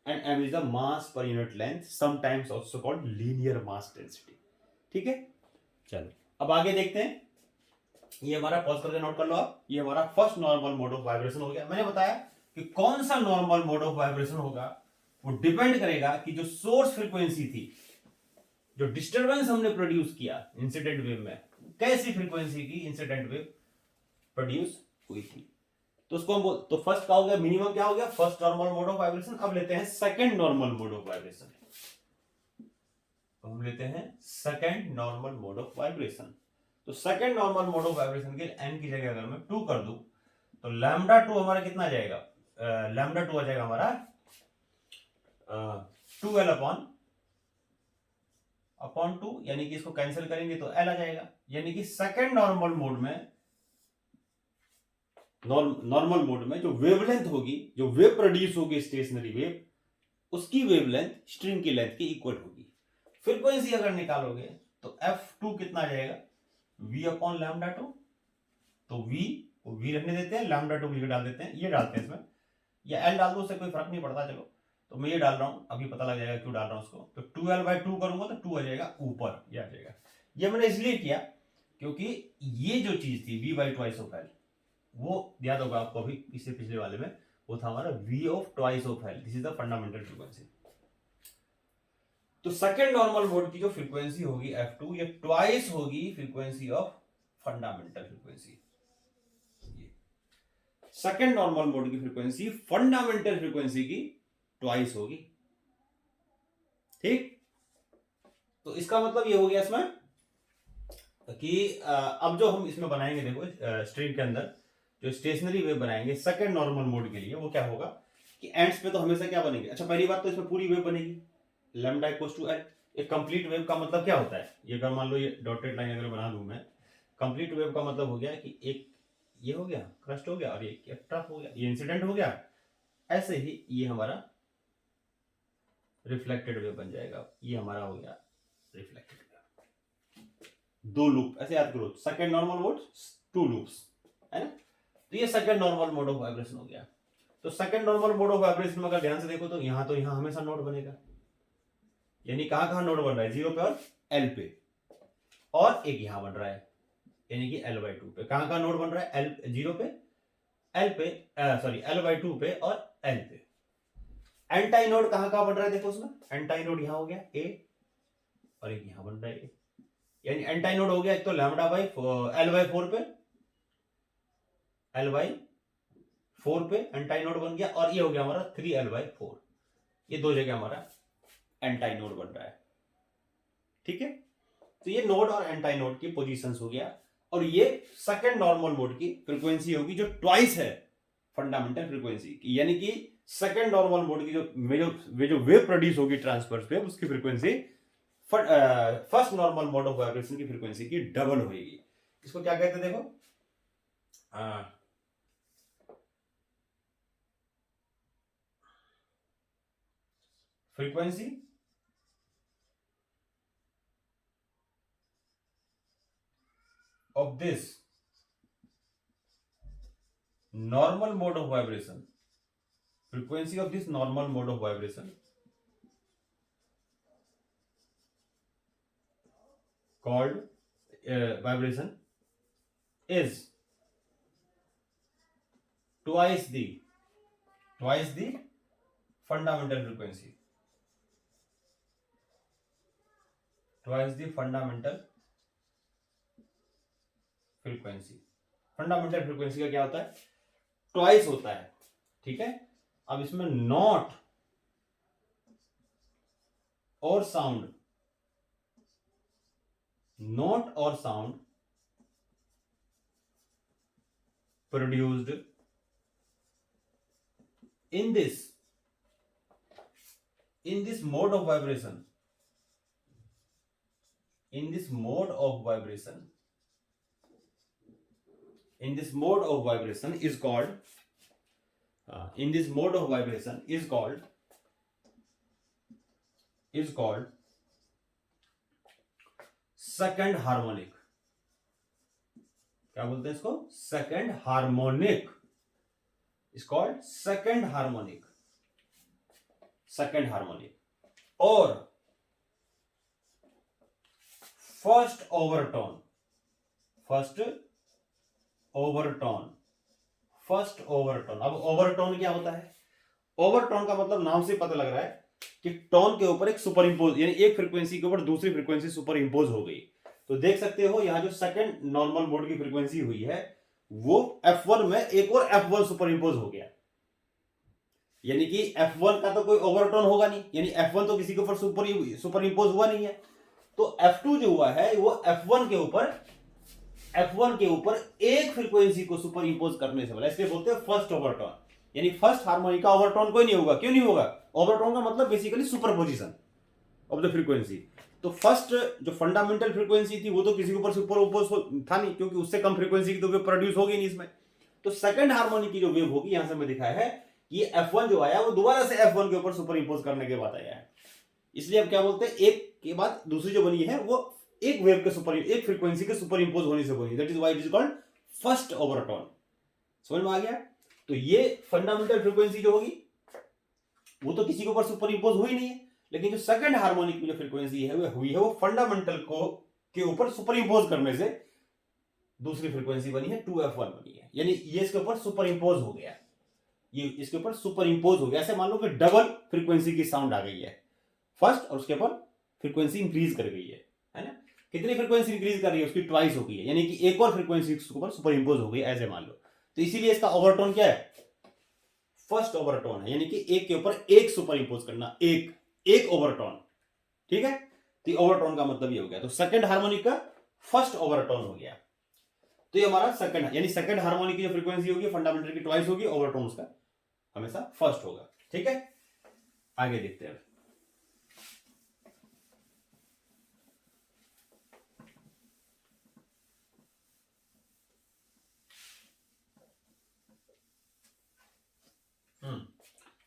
and M is the mass per unit length, sometimes also called linear mass density, ठीक है। चलो अब आगे देखते हैं। ये हमारा पॉज करके नोट कर लो आप, ये हमारा first normal mode of vibration हो गया। मैंने बताया कि कौन सा नॉर्मल मोड ऑफ वाइब्रेशन होगा वो डिपेंड करेगा कि जो सोर्स फ्रीक्वेंसी थी, जो डिस्टरबेंस हमने प्रोड्यूस किया इंसिडेंट वेव में, कैसी फ्रीक्वेंसी की इंसिडेंट वेव प्रोड्यूस हुई थी। तो उसको हम तो फर्स्ट का हो गया, मिनिमम क्या हो गया? First normal mode of vibration. अब लेते हैं second normal mode of vibration. तो हम लेते हैं second normal mode of vibration. तो second normal mode of vibration के n की जगह अगर मैं 2 कर दूं तो लैम्डा 2 हमारा कितना जाएगा? लैम्डा 2 आ जाएगा हमारा 2l अपॉन 2, यानी कि इसको कैंसिल करेंगे तो l आ जाएगा। यानी कि सेकंड नॉर्मल मोड में जो वेवलेंथ होगी, जो वेव प्रोड्यूस होगी स्टेशनरी वेव, उसकी वेवलेंथ स्ट्रिंग की लेंथ के इक्वल होगी। फ्रीक्वेंसी अगर निकालोगे तो F2 कितना आ जाएगा? V upon lambda 2। तो V रखने देते हैं, लैम्डा 2 ये डाल देते हैं, ये डालते हैं इसमें, या L डाल दो, उससे कोई फर्क नहीं पड़ता। चलो तो मैं ये डाल रहा हूं, अभी पता लग जाएगा क्यों डाल रहा हूं उसको। तो 2l/2 करूंगा तो 2 आ जाएगा ऊपर, ये आ जाएगा। ये मैंने इसलिए किया क्योंकि ये जो चीज थी V by twice of L, वो याद होगा आपको अभी इससे पिछले वाले में, वो था हमारा V of twice of L. This is the fundamental frequency. तो सेकंड नॉर्मल मोड की जो फ्रीक्वेंसी होगी F2, ये ट्वाइस होगी frequency of fundamental frequency. Second normal mode की फ्रीक्वेंसी फंडामेंटल फ्रीक्वेंसी की ट्वाइस होगी, ठीक। तो इसका मतलब ये हो गया इसमें कि अब जो हम इसमें बनाएंगे, देखो स्ट्रिंग के अंदर जो स्टेशनरी वेव बनाएंगे सेकंड नॉर्मल मोड के लिए, वो क्या होगा कि एंड्स पे तो हमेशा क्या बनेगी? अच्छा, पहली बात तो इसमें पूरी वेव बनेगी, लैम्डा इक्वल्स टू एल। एक कंप्लीट वेव का मतलब क्या होता है? ये अगर मान लो ये डॉटेड लाइन अगर बना दूं मैं, कंप्लीट वेव का मतलब हो गया कि एक ये हो गया, क्रस्ट हो गया, और एक ट्रफ हो गया, ये इंसिडेंट हो गया। ऐसे ही ये हमारा रिफ्लेक्टेड वेव बन जाएगा, ये हमारा हो गया रिफ्लेक्टेड वेव। दो लूप ऐसे याद करो, second normal mode, to loops, है ना। तो ये second normal mode of vibration हो गया। तो second normal mode of vibration में अगर ध्यान से देखो तो यहां हमेशा नोड बनेगा, यानी कहां नोड बन रहा है, 0 पे और L पे, और एक यहां बन रहा है यानी कि L/2 पे। कहां नोड बन रहा है, L 0 पे, L पे, सॉरी L/2 पे और L पे। एंटाई नोड कहां बन रहा है, देखो उसमें एंटाई नोड यहां हो गया A, और एक यहां बन रहा है A, यानी एंटाई नोड हो गया एक तो L/4 पे, L/4 पे एंटाई नोड बन गया, और ये हो गया हमारा 3L/4, ये दो जगह हमारा एंटाई नोड बन रहा है। ठीक है, तो ये नोड और एंटाई नोड की पोजीशंस हो गया, और ये सेकंड नॉर्मल मोड की फ्रीक्वेंसी होगी जो ट्वाइस है फंडामेंटल फ्रीक्वेंसी की, यानी कि सेकंड नॉर्मल मोड की जो वेव प्रोड्यूस होगी ट्रांसवर्स वेव, उसकी frequency first normal mode of vibration की फ्रीक्वेंसी की डबल होगी। इसको क्या कहते हैं, देखो frequency of this normal mode of vibration, frequency of this normal mode of vibration called vibration is twice the fundamental frequency, twice the fundamental frequency। Fundamental frequency का क्या होता है, ट्वाइस होता है। ठीक है, अब इसमें नॉट और sound produced in this mode of vibration, in this mode of vibration is called second harmonic। क्या बोलते हैं इसको, second harmonic, is called second harmonic. और फर्स्ट ओवरटोन, अब ओवरटोन क्या होता है, ओवरटोन का मतलब नाम से पता लग रहा है कि टोन के ऊपर एक सुपर इंपोज, यानी एक फ्रीक्वेंसी के ऊपर दूसरी फ्रीक्वेंसी सुपर इंपोज हो गई। तो देख सकते हो यहां जो सेकंड नॉर्मल मोड की फ्रीक्वेंसी हुई है वो F1 में एक और F1 सुपर इंपोज हो गया, यानी कि F1 का तो कोई ओवरटोन होगा नहीं, यानी F1 तो किसी के ऊपर सुपर इंपोज हुआ नहीं है। तो F2 जो हुआ है वो F1 के ऊपर एक फ्रीक्वेंसी को सुपर इंपोज करने से वाला, इसलिए बोलते हैं फर्स्ट ओवरटोन। यानी फर्स्ट हार्मोनिक का ओवरटोन कोई नहीं होगा। क्यों नहीं होगा, ओवरटोन का मतलब basically superposition of the frequency. तो फर्स्ट जो फंडामेंटल फ्रीक्वेंसी थी वो तो किसी के ऊपर सुपर इंपोज था नहीं, क्योंकि उससे कम फ्रीक्वेंसी की तो वेव प्रोड्यूस होगी नहीं इसमें। तो सेकंड हार्मोनिक की जो वेव होगी, यहां से मैं दिखाया है कि F1 जो आया वो दोबारा से F1 के ऊपर सुपर इंपोज करने के बाद आया है। इसलिए अब क्या बोलते हैं, एक के बाद दूसरी जो बनी है वो एक वेव के एक फ्रीक्वेंसी के सुपर इंपोज होने से बनी, that is why it is called first overtone. समझ में आ गया। तो ये फंडामेंटल फ्रीक्वेंसी जो होगी वो तो किसी के ऊपर सुपर इंपोज हुई नहीं है, लेकिन जो सेकंड हार्मोनिक में जो फ्रीक्वेंसी है वो हुई है, वो फंडामेंटल को के ऊपर सुपर इंपोज करने से दूसरी फ्रीक्वेंसी बनी है, 2F1 बनी है, यानी ये इसके ऊपर सुपर इंपोज हो गया, ये इसके ऊपर सुपर इंपोज हो गया। ऐसे मान लो कि डबल फ्रीक्वेंसी की साउंड आ गई है फर्स्ट, और उसके ऊपर फ्रीक्वेंसी इंक्रीज कर गई है ना। कितनी फ्रीक्वेंसी इंक्रीज कर रही है, उसकी ट्वाइस हो गई है, यानी कि एक और फ्रीक्वेंसी उसके ऊपर सुपर इंपोज हो गई, ऐसे मान लो। तो इसीलिए इसका ओवरटोन क्या है, फर्स्ट ओवरटोन है, यानी कि एक के ऊपर एक सुपर इंपोज करना, एक ओवरटोन। ठीक है, तो ओवरटोन का मतलब ये हो गया। तो सेकंड हार्मोनिक का फर्स्ट ओवरटोन हो गया। तो ये हमारा सेकंड, यानी सेकंड हार्मोनिक की जो फ्रीक्वेंसी होगी फंडामेंटल की ट्वाइस होगी, ओवरटोन उसका हमेशा फर्स्ट होगा। ठीक है, आगे देखते हैं।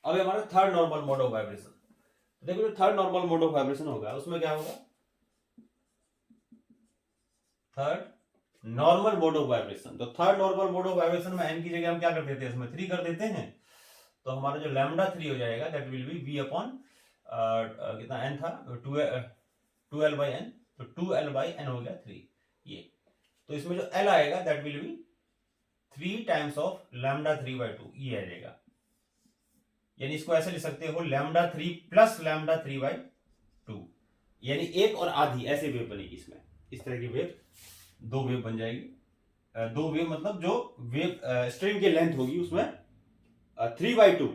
अब हमारा third normal mode of vibration. देखो जो third normal mode of vibration होगा उसमें क्या होगा, third normal mode of vibration. तो third normal mode of vibration में एन की जगह हम क्या कर देते हैं, इसमें 3 कर देते हैं। तो हमारा जो लैम्डा 3 हो जाएगा that will be V upon कितना एन था, 2l बाई एन, तो 2l बाई एन हो गया 3 ये। तो इसमें जो l आएगा that will B 3 times of lambda 3 by 2 ये आ जाएगा। यानी इसको ऐसे लिख सकते हो लैम्डा 3 प्लस लैम्डा 3 बाई 2, यानी एक और आधी ऐसे वेव बनेगी इसमें। इस तरह की वेव, दो वेव बन जाएगी। दो वेव मतलब जो वेव स्ट्रिंग की लेंथ होगी उसमें 3/2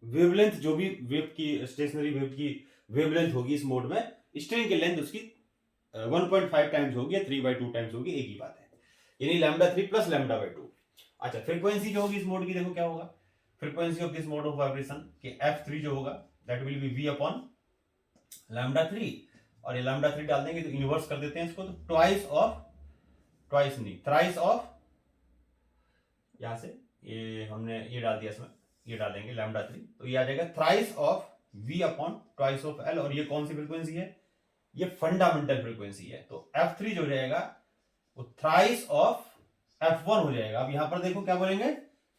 वेवलेंथ, जो भी वेव की स्टेशनरी वेव की वेवलेंथ होगी इस मोड में, स्ट्रिंग की लेंथ उसकी 1.5 टाइम्स होगी या 3/2 टाइम्स होगी, एक ही बात है। यानी लैम्डा 3 प्लस लैम्डा बाई 2। अच्छा, फ्रीक्वेंसी जो होगी इस मोड की, देखो क्या होगा, frequency of this mode of vibration कि f3 जो होगा that will B v upon lambda 3, और ये लैम्डा 3 डाल देंगे तो इनवर्स कर देते हैं इसको, तो ट्वाइस नहीं थ्राइस ऑफ, यहां से ये हमने ये डाल दिया इसमें, ये डालेंगे लैम्डा 3 तो ये आ जाएगा thrice of v upon twice of l। और ये कौन सी फ्रीक्वेंसी है, ये फंडामेंटल फ्रीक्वेंसी है। तो f3 जो हो जाएगा वो थ्राइस ऑफ f1 हो जाएगा। अब यहां पर देखो क्या बोलेंगे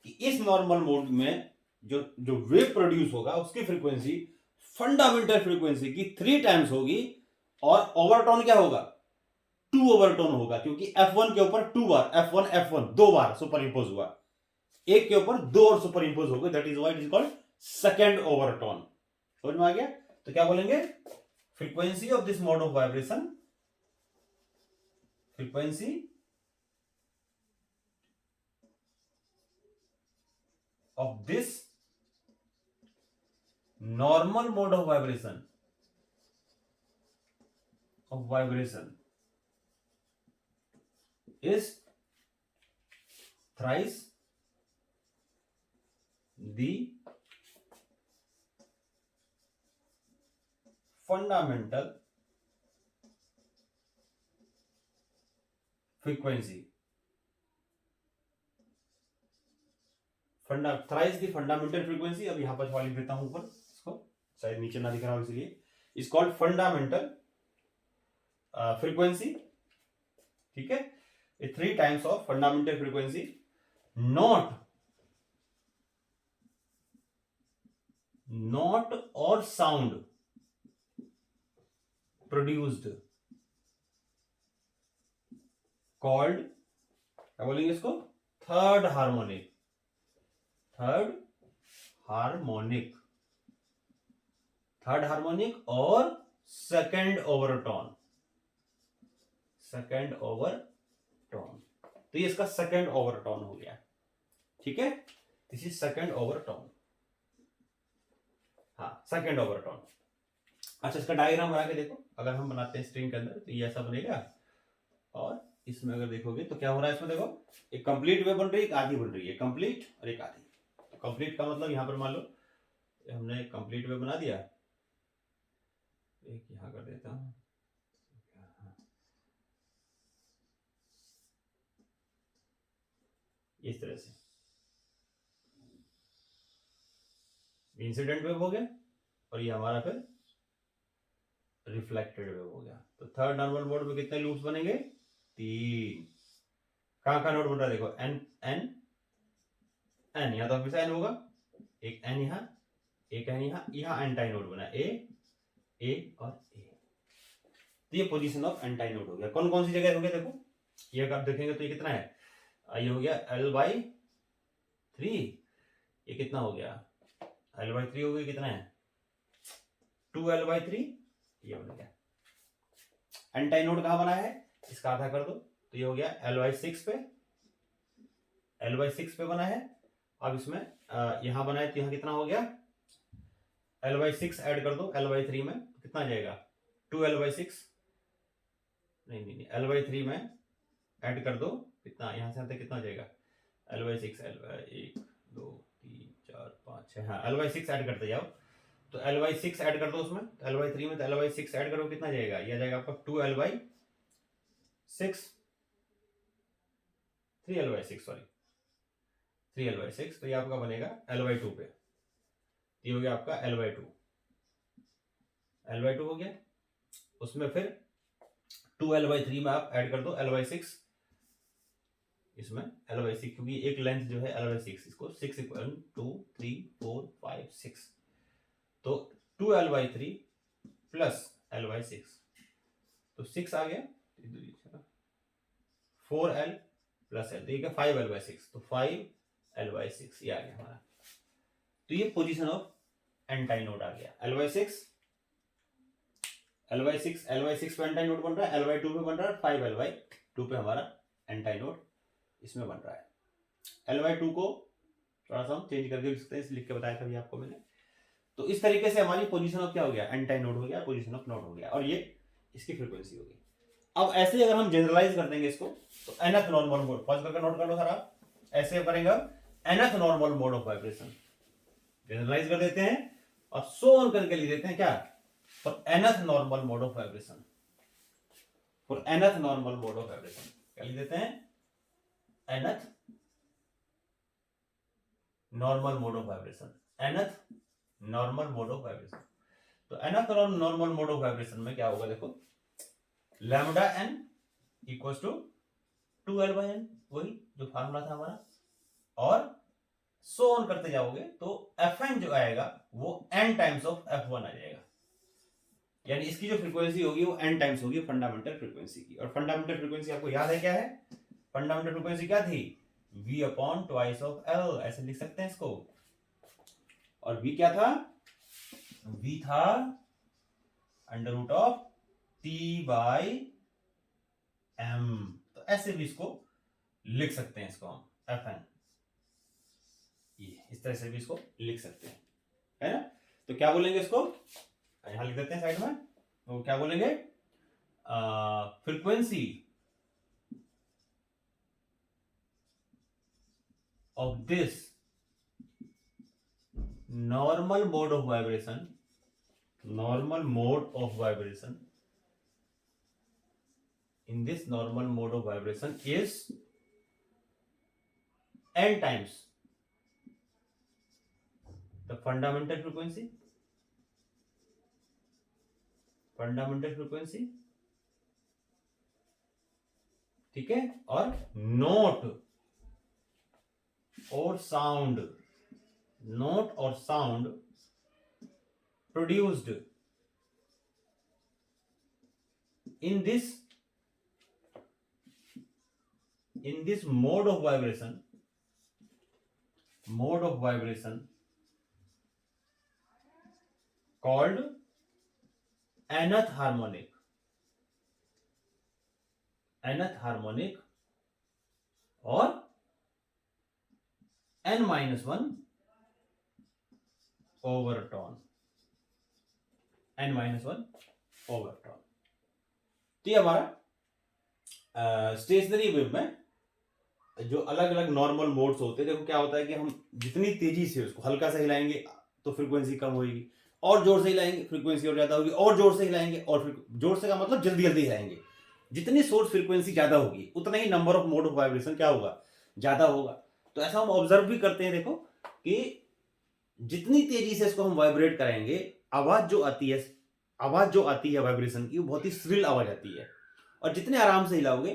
कि इस नॉर्मल मोड में जो जो वेव प्रोड्यूस होगा उसकी फ्रीक्वेंसी फंडामेंटल फ्रीक्वेंसी की 3 टाइम्स होगी, और ओवरटोन क्या होगा, 2 ओवरटोन होगा, क्योंकि f1 के ऊपर 2 बार f1 2 बार सुपर इंपोज हुआ, एक के ऊपर 2 और सुपर इंपोज हो गए, that is why it is called second overtone. समझ में आ गया? तो क्या बोलेंगे, frequency of this mode of vibration, frequency of this normal mode of vibration is thrice the fundamental frequency, thrice the fundamental frequency. अब यहां पर छुपा लिख देता हूं ऊपर, इसको शायद नीचे ना दिख रहा हो इसलिए, इज कॉल्ड फंडामेंटल फ्रीक्वेंसी। ठीक है, 3 times of fundamental frequency not और साउंड प्रोड्यूस्ड कॉल्ड, क्या बोलेंगे इसको, थर्ड हार्मोनिक और सेकंड ओवरटोन। तो ये इसका सेकंड ओवरटोन हो गया। ठीक है, दिस इज सेकंड ओवरटोन। हाँ, सेकंड ओवरटोन। अच्छा, इसका डायग्राम बना के देखो, अगर हम बनाते हैं स्ट्रिंग के अंदर तो ये ऐसा बनेगा, और इसमें अगर देखोगे तो क्या हो रहा है इसमें, देखो एक कंप्लीट वेव बन रही है, एक आधी बन रही है, कंप्लीट और एक आधी। तो कंप्लीट का मतलब यहां पर मान लो हमने कंप्लीट वेव बना दिया, एक यहां कर देता हूं, इस तरह से इंसिडेंट वेव हो गया, और ये हमारा फिर रिफ्लेक्टेड वेव हो गया। तो थर्ड नॉर्मल मोड में कितने लूप्स बनेंगे, 3। कहां का नोड बन रहा है, देखो एन एन एन, यहां तो हमेशा एन होगा, एक एन यहां, एक एन यहां एंटाई नोड बना, ए और ए। तो ये पोजीशन ऑफ एंटाई नोड हो गया। कौन कौन सी जगह हो गया, देखो ये अगर आप देखेंगे तो ये कितना है, ये हो गया l/3, ये कितना हो गया, l/3 हो गया, कितना है 2l/3, ये बन गया। एंटाई नोड कहां बना है, इसका आधा कर दो, तो ये हो गया l/6 पे बना है। अब इसमें यहां बना है तो यहां कितना हो गया, l/6 ऐड कर दो l/3 में, कितना आ जाएगा 2l/6, नहीं l/3 में ऐड कर दो, कितना यहां से आते कितना आ जाएगा, l/6 1 2 3 4 5 6, हाँ l/6 ऐड करते जाओ, तो l/6 ऐड कर दो उसमें, तो l/3 में तो l/6 ऐड करो, कितना जाएगा, ये आ जाएगा आपका 2l/6 3l/6 सॉरी 3l/6, तो ये आपका बनेगा l/2 पे। ये हो गया आपका L/2, L/2 हो गया। उसमें फिर 2L/3 में आप ऐड कर दो L/6, इसमें L/6 क्योंकि एक लेंथ जो है L/6, इसको 6 = 2 3 4 5 6, तो 2L/3 प्लस L/6, तो 6 आ गया, 4L प्लस L, तो ये क्या 5L/6, तो 5L/6 ये आ गया हमारा। तो ये पोजीशन ऑफ एंटाई नोड आ गया। L/6 पे एंटाई नोड बन रहा है, L/2 पे बन रहा है, 5L/2 पे हमारा एंटाई नोड इसमें बन रहा है। L/2 को थोड़ा सा हम चेंज करके लिख सकते हैं, लिख के बताया था भी आपको मैंने। तो इस तरीके से हमारी पोजीशन ऑफ क्या हो गया, एंटाई नोड हो गया, पोजीशन ऑफ नोड हो गया, और ये इसकी फ्रीक्वेंसी होगी। अब ऐसे अगर हम जनरलाइज कर देंगे इसको, तो nth नॉर्मल मोड, पॉज करके नोट कर लो सारा, ऐसे करेंगे हम nth normal mode of vibration, generalise कर देते हैं और सो ऑन करके लिख देते हैं क्या, for nth normal mode of vibration, for nth normal mode of vibration क्या लिख देते हैं, nth normal mode of vibration, nth normal mode of vibration. तो nth normal mode of vibration में क्या होगा, देखो lambda n equals to 2L/n, वही जो फार्मूला था हमारा, और सो ऑन करते जाओगे तो Fn जो आएगा वो n टाइम्स ऑफ F1 आ जाएगा, यानी इसकी जो फ्रीक्वेंसी होगी वो n टाइम्स होगी फंडामेंटल फ्रीक्वेंसी की। और फंडामेंटल फ्रीक्वेंसी आपको याद है क्या है, फंडामेंटल फ्रीक्वेंसी क्या थी, V/2 ऑफ L, ऐसे लिख सकते हैं इसको। और V क्या था, V था √T/M, तो ऐसे भी इसको लिख सकते हैं, इसको हम Fn, ये इस तरह से भी इसको लिख सकते हैं, है ना। तो क्या बोलेंगे इसको, यहां लिख देते हैं साइड में, तो क्या बोलेंगे, frequency of this normal mode of vibration, normal mode of vibration, in this normal mode of vibration is n times the fundamental frequency, ठीक है, और नोट और sound produced in this mode of vibration called nth harmonic or n-1 overtone, n-1 overtone। तो ये हमारा stationary wave में जो अलग अलग नॉर्मल मोड्स होते हैं, देखो क्या होता है कि हम जितनी तेजी से उसको हल्का सा हिलाएंगे तो फ्रीक्वेंसी कम होगी, और जोर से हिलाएंगे फ्रीक्वेंसी और ज्यादा होगी, और जोर से हिलाएंगे, और जोर से का मतलब जल्दी जल्दी हिलाएंगे, जितनी सोर्स फ्रीक्वेंसी ज्यादा होगी उतना ही number of mode of vibration क्या होगा, ज्यादा होगा। तो ऐसा हम ऑब्जर्व भी करते हैं, देखो कि जितनी तेजी से इसको हम वाइब्रेट कराएंगे, आवाज जो आती है वाइब्रेशन की, वो बहुत ही श्रिल आवाज आती है, और जितने आराम से हिलाओगे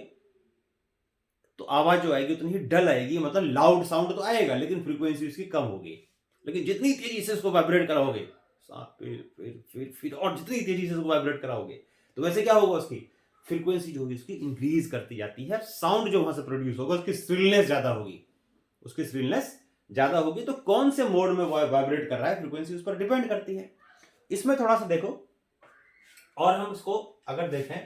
तो आवाज जो आएगी उतनी ही डल आएगी, मतलब लाउड साउंड तो आएगा लेकिन फ्रीक्वेंसी उसकी कम होगी। लेकिन जितनी तेजी से इसको वाइब्रेट कराओगे, फिर और जितनी तेजी से इसको वाइब्रेट कराओगे तो वैसे क्या होगा, उसकी फ्रीक्वेंसी जो होगी उसकी इंक्रीज करती जाती है, साउंड जो वहां से प्रोड्यूस होगा उसकी श्रिलनेस ज्यादा होगी, तो कौन से मोड में वाइब्रेट कर रहा है फ्रीक्वेंसी उस पर डिपेंड करती है। इसमें थोड़ा सा देखो, और हम इसको अगर देखें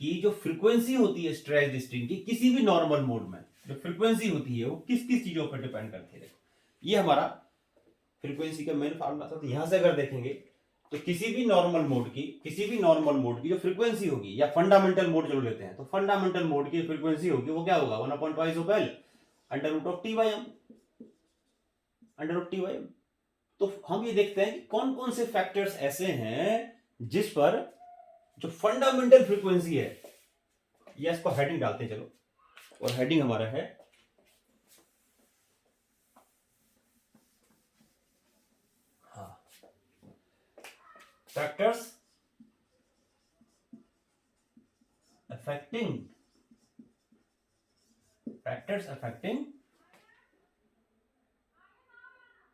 कि जो फ्रीक्वेंसी होती है स्ट्रेच्ड स्ट्रिंग की किसी भी नॉर्मल मोड में, जो फ्रीक्वेंसी होती है वो किस किस चीजों पर डिपेंड करती है। ये हमारा फ्रीक्वेंसी का मेन फार्मूला था। तो यहां से अगर देखेंगे तो किसी भी नॉर्मल मोड की जो फ्रीक्वेंसी होगी, या फंडामेंटल मोड जो लेते हैं, तो फंडामेंटल मोड की फ्रीक्वेंसी होगी वो क्या होगा, 1/2 ऑफ L √T/M। तो हम ये देखते हैं कि कौन कौन से फैक्टर्स ऐसे हैं जिस पर जो फंडामेंटल फ्रीक्वेंसी है, या इसको हेडिंग डालते हैं चलो, और हेडिंग हमारा है हाँ factors affecting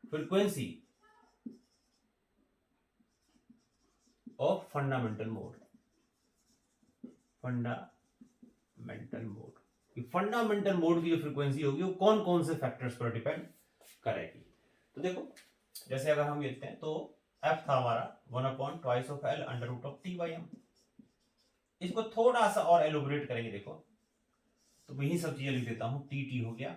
frequency of fundamental mode कि फंडामेंटल मोड की जो फ्रीक्वेंसी होगी वो कौन कौन से फैक्टर्स पर डिपेंड करेगी। तो देखो जैसे अगर हम लिखते हैं तो f था हमारा 1/2 of l under root of t/m। इसको थोड़ा सा और एलोबरेट करेंगे देखो, तो यही सब चीजें लिख देता हूं। टी हो गया,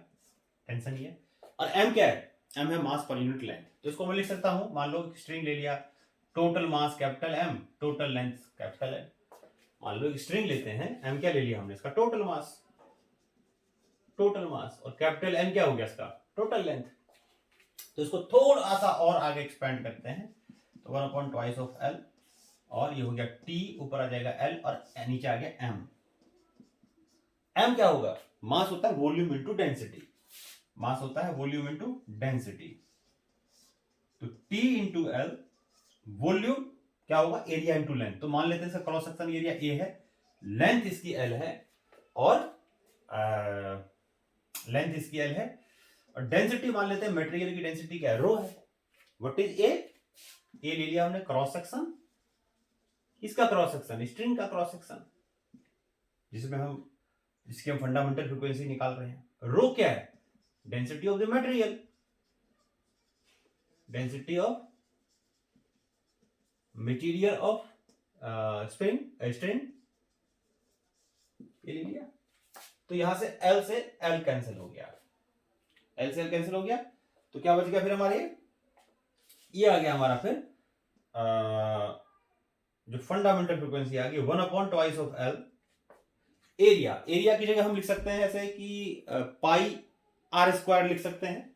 टेंशन नहीं है। और m क्या है? m है मास पर यूनिट लेंथ। तो इसको मैं लिख सकता हूं, मान लो स्ट्रिंग ले लिया, total mass capital M, total length capital L। मान लो एक स्ट्रिंग लेते हैं, m क्या ले लिया हमने? इसका टोटल मास, और कैपिटल N क्या हो गया? इसका टोटल लेंथ। तो इसको थोड़ा सा और आगे एक्सपेंड करते हैं, तो 1/2 ऑफ L, और ये हो गया T, ऊपर आ जाएगा L, और नीचे आ गया M। M क्या होगा? मास होता है वॉल्यूम इनटू डेंसिटी, तो T इंटू L, वॉल्यूम क्या होगा? Area into length. तो मान लेते हैं इसका क्रॉस सेक्शन एरिया A है, लेंथ इसकी L है, और डेंसिटी मान लेते हैं, मटेरियल की डेंसिटी क्या है? रो है। व्हाट इज ए ले लिया हमने क्रॉस सेक्शन, इसका क्रॉस सेक्शन, स्ट्रिंग का क्रॉस सेक्शन, जिसकी हम फंडामेंटल फ्रीक्वेंसी निकाल रहे हैं। रो क्या है? Density of the material, of string, ये ले लिया। तो यहां से L से L कैंसिल हो गया, तो क्या बच गया फिर हमारे? ये आ गया हमारा फिर जो फंडामेंटल फ्रीक्वेंसी आ गई 1/2 ऑफ L। एरिया की जगह हम लिख सकते हैं ऐसे कि पाई आर स्क्वायर लिख सकते हैं,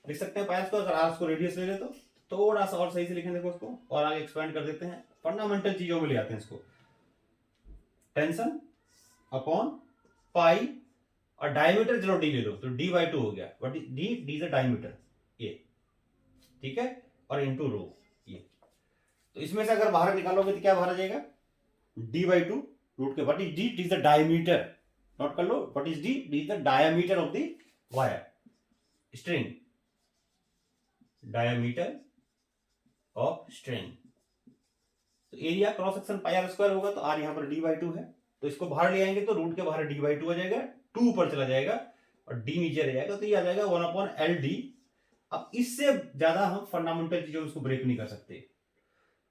पाई आर स्क्वायर। अगर आर को रेडियस ले ले तो थोड़ा सा और सही से लिखेंगे उसको, और आगे एक्सपेंड कर देते हैं, फंडामेंटल चीजों में ले आते हैं इसको। टेंशन अपॉन पाई, और डायमीटर चलो डी ले लो, तो d/2 हो गया। What is D? D is the diameter, ये ठीक है, और इनटू रो ये। तो इसमें से अगर बाहर निकालोगे तो क्या बाहर आ जाएगा? d/2 रूट के। What is D? D is the diameter, note कर लो। What is D? D is the diameter of the wire, string, diameter of string. तो area cross section pi R square होगा, तो आर यहां पर d/2 है, तो इसको बाहर ले आएंगे तो रूट के बाहर d/2 आ जाएगा, 2 ऊपर चला जाएगा और d नीचे रह जाएगा, तो ये आ जाएगा 1/LD। अब इससे ज्यादा हम फंडामेंटल चीजों को ब्रेक नहीं कर सकते।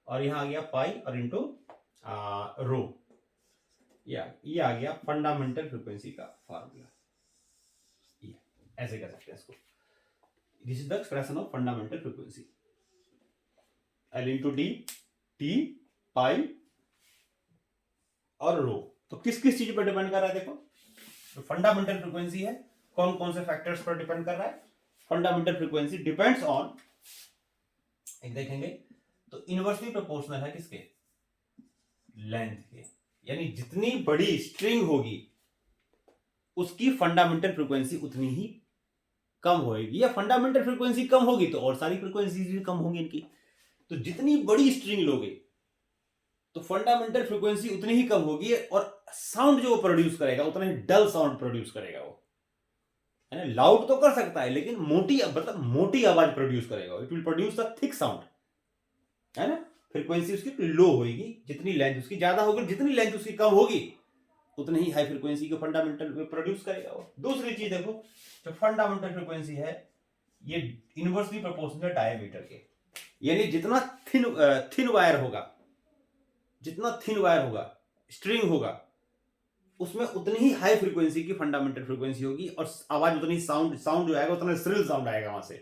और यहां आ गया पाई और इंटू रो, ये आ गया फंडामेंटल फ्रीक्वेंसी का फार्मूला। ऐसे कर सकते हैं इसको। This is the expression of fundamental frequency, L into D, T, pi और रो। तो किस किस चीज पर डिपेंड कर रहा है? देखो, तो फंडामेंटल फ्रीक्वेंसी है, कौन कौन से फैक्टर्स पर डिपेंड कर रहा है? फंडामेंटल फ्रीक्वेंसी डिपेंड्स ऑन, एक देखेंगे तो इनवर्सली प्रोपोर्शनल है किसके? लेंथ के। यानी जितनी बड़ी स्ट्रिंग होगी उसकी फंडामेंटल फ्रीक्वेंसी उतनी ही कम होगी, या फंडामेंटल फ्रीक्वेंसी कम होगी तो और सारी फ्रीक्वेंसीज भी कम होंगी इनकी। तो जितनी बड़ी स्ट्रिंग लोगे तो फंडामेंटल फ्रीक्वेंसी उतनी ही कम होगी, और साउंड जो वो प्रोड्यूस करेगा उतना ही डल साउंड प्रोड्यूस करेगा वो, है ना। लाउड तो कर सकता है लेकिन मोटी आवाज प्रोड्यूस करेगा, it will produce a thick sound, है ना। फ्रीक्वेंसी उसकी लो होगी, जितनी लेंथ उसकी ज्यादा होगी, जितनी लेंथ उसकी कम होगी उतनी ही हाई फ्रीक्वेंसी को फंडामेंटल प्रोड्यूस करेगा वो। दूसरी चीज देखो, जो फंडामेंटल फ्रीक्वेंसी है ये इनवर्सली प्रोपोर्शनल डायमीटर के, यानी जितना थिन वायर होगा, स्ट्रिंग होगा, उसमें उतनी ही हाई फ्रीक्वेंसी की फंडामेंटल फ्रीक्वेंसी होगी, और आवाज उतनी साउंड जो आएगा उतना श्रिल साउंड आएगा वहां से,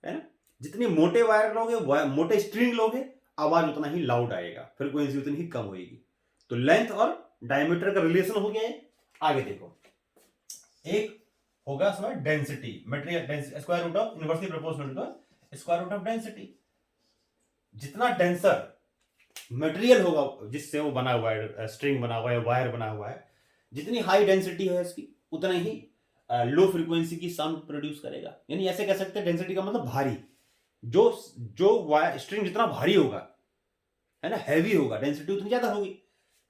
है ना। जितनी मोटे वायर लोगे, मोटे स्ट्रिंग लोगे, आवाज उतना ही लाउड आएगा, फ्रीक्वेंसी उतनी ही कम होगी। तो लेंथ और डायमीटर का रिलेशन हो गया है। आगे देखो, एक होगा उसमें density, material density, square root of inversely proportional to square root of density. जितना डेंसर मटेरियल होगा जिससे वो बना हुआ है, स्ट्रिंग बना हुआ है, वायर बना हुआ है, जितनी हाई डेंसिटी है इसकी उतना ही लो फ्रीक्वेंसी की साउंड प्रोड्यूस करेगा। यानी ऐसे कह सकते हैं डेंसिटी का मतलब भारी, जो वायर स्ट्रिंग जितना भारी होगा है ना, हैवी होगा, डेंसिटी उतनी ज्यादा होगी,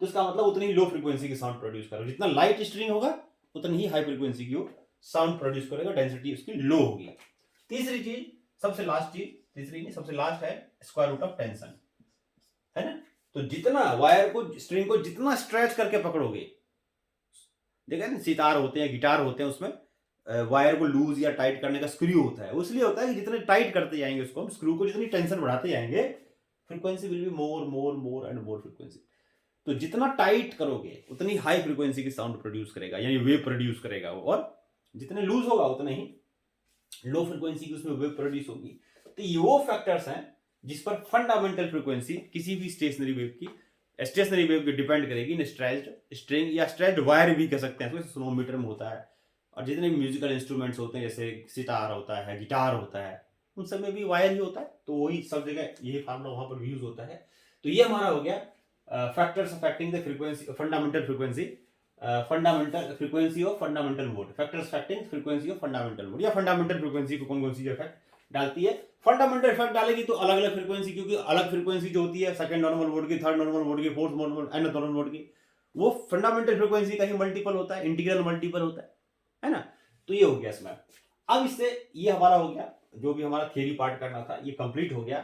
तो इसका मतलब उतनी ही लो फ्रीक्वेंसी की साउंड प्रोड्यूस करेगा। जितना लाइट स्ट्रिंग होगा उतनी ही हाई फ्रीक्वेंसी की वो साउंड प्रोड्यूस करेगा, डेंसिटी उसकी लो होगी। तीसरी चीज, सबसे लास्ट चीज, तीसरी नहीं सबसे लास्ट है स्क्वायर रूट ऑफ टेंशन, है ना। तो जितना वायर को, स्ट्रिंग को जितना स्ट्रेच करके पकड़ोगे, देखा ना सितार होते हैं, गिटार होते हैं, उसमें वायर को लूज या टाइट करने का स्क्रू होता है, वो इसलिए होता है कि जितने टाइट करते जाएंगे उसको हम, स्क्रू को जितनी टेंशन बढ़ाते जाएंगे, frequency will be more more more and more frequency. तो जितना टाइट करोगे उतनी हाई फ्रीक्वेंसी की साउंड प्रोड्यूस करेगा, यानी वेव प्रोड्यूस करेगा वो, और जितने लूज होगा उतने ही लो फ्रीक्वेंसी की उसमें वेव प्रोड्यूस होगी। तो ये वो फैक्टर्स हैं जिस पर फंडामेंटल फ्रीक्वेंसी किसी भी स्टेशनरी वेव की डिपेंड करेगी इन स्ट्रेच्ड स्ट्रिंग या स्ट्रेच्ड वायर भी कह सकते हैं, सोनोमीटर में होता है। और जितने म्यूजिकल इंस्ट्रूमेंट्स होते हैं, जैसे सितार होता है, गिटार होता है, उन सब में भी वायर ही होता है, तो वही सब जगह यही फार्मूला वहां पर भी यूज होता है। तो ये हमारा हो गया factors affecting the frequency, fundamental frequency of fundamental mode, factors affecting frequency of fundamental mode, या फंडामेंटल फ्रीक्वेंसी को कौन सी इफेक्ट डालती है। फंडामेंटल इफेक्ट डालेगी तो अलग अलग फ्रीक्वेंसी, क्योंकि अलग फ्रीक्वेंसी जो होती है सेकंड नॉर्मल मोड की, थर्ड नॉर्मल मोड की, fourth normal and normal mode की, वो फंडामेंटल फ्रीक्वेंसी का ही मल्टीपल होता है, इंटीग्रल मल्टीपल होता है ना। तो ये हो गया इसमें। अब इससे ये हमारा हो गया, जो भी हमारा थियरी पार्ट करना था ये कंप्लीट हो गया।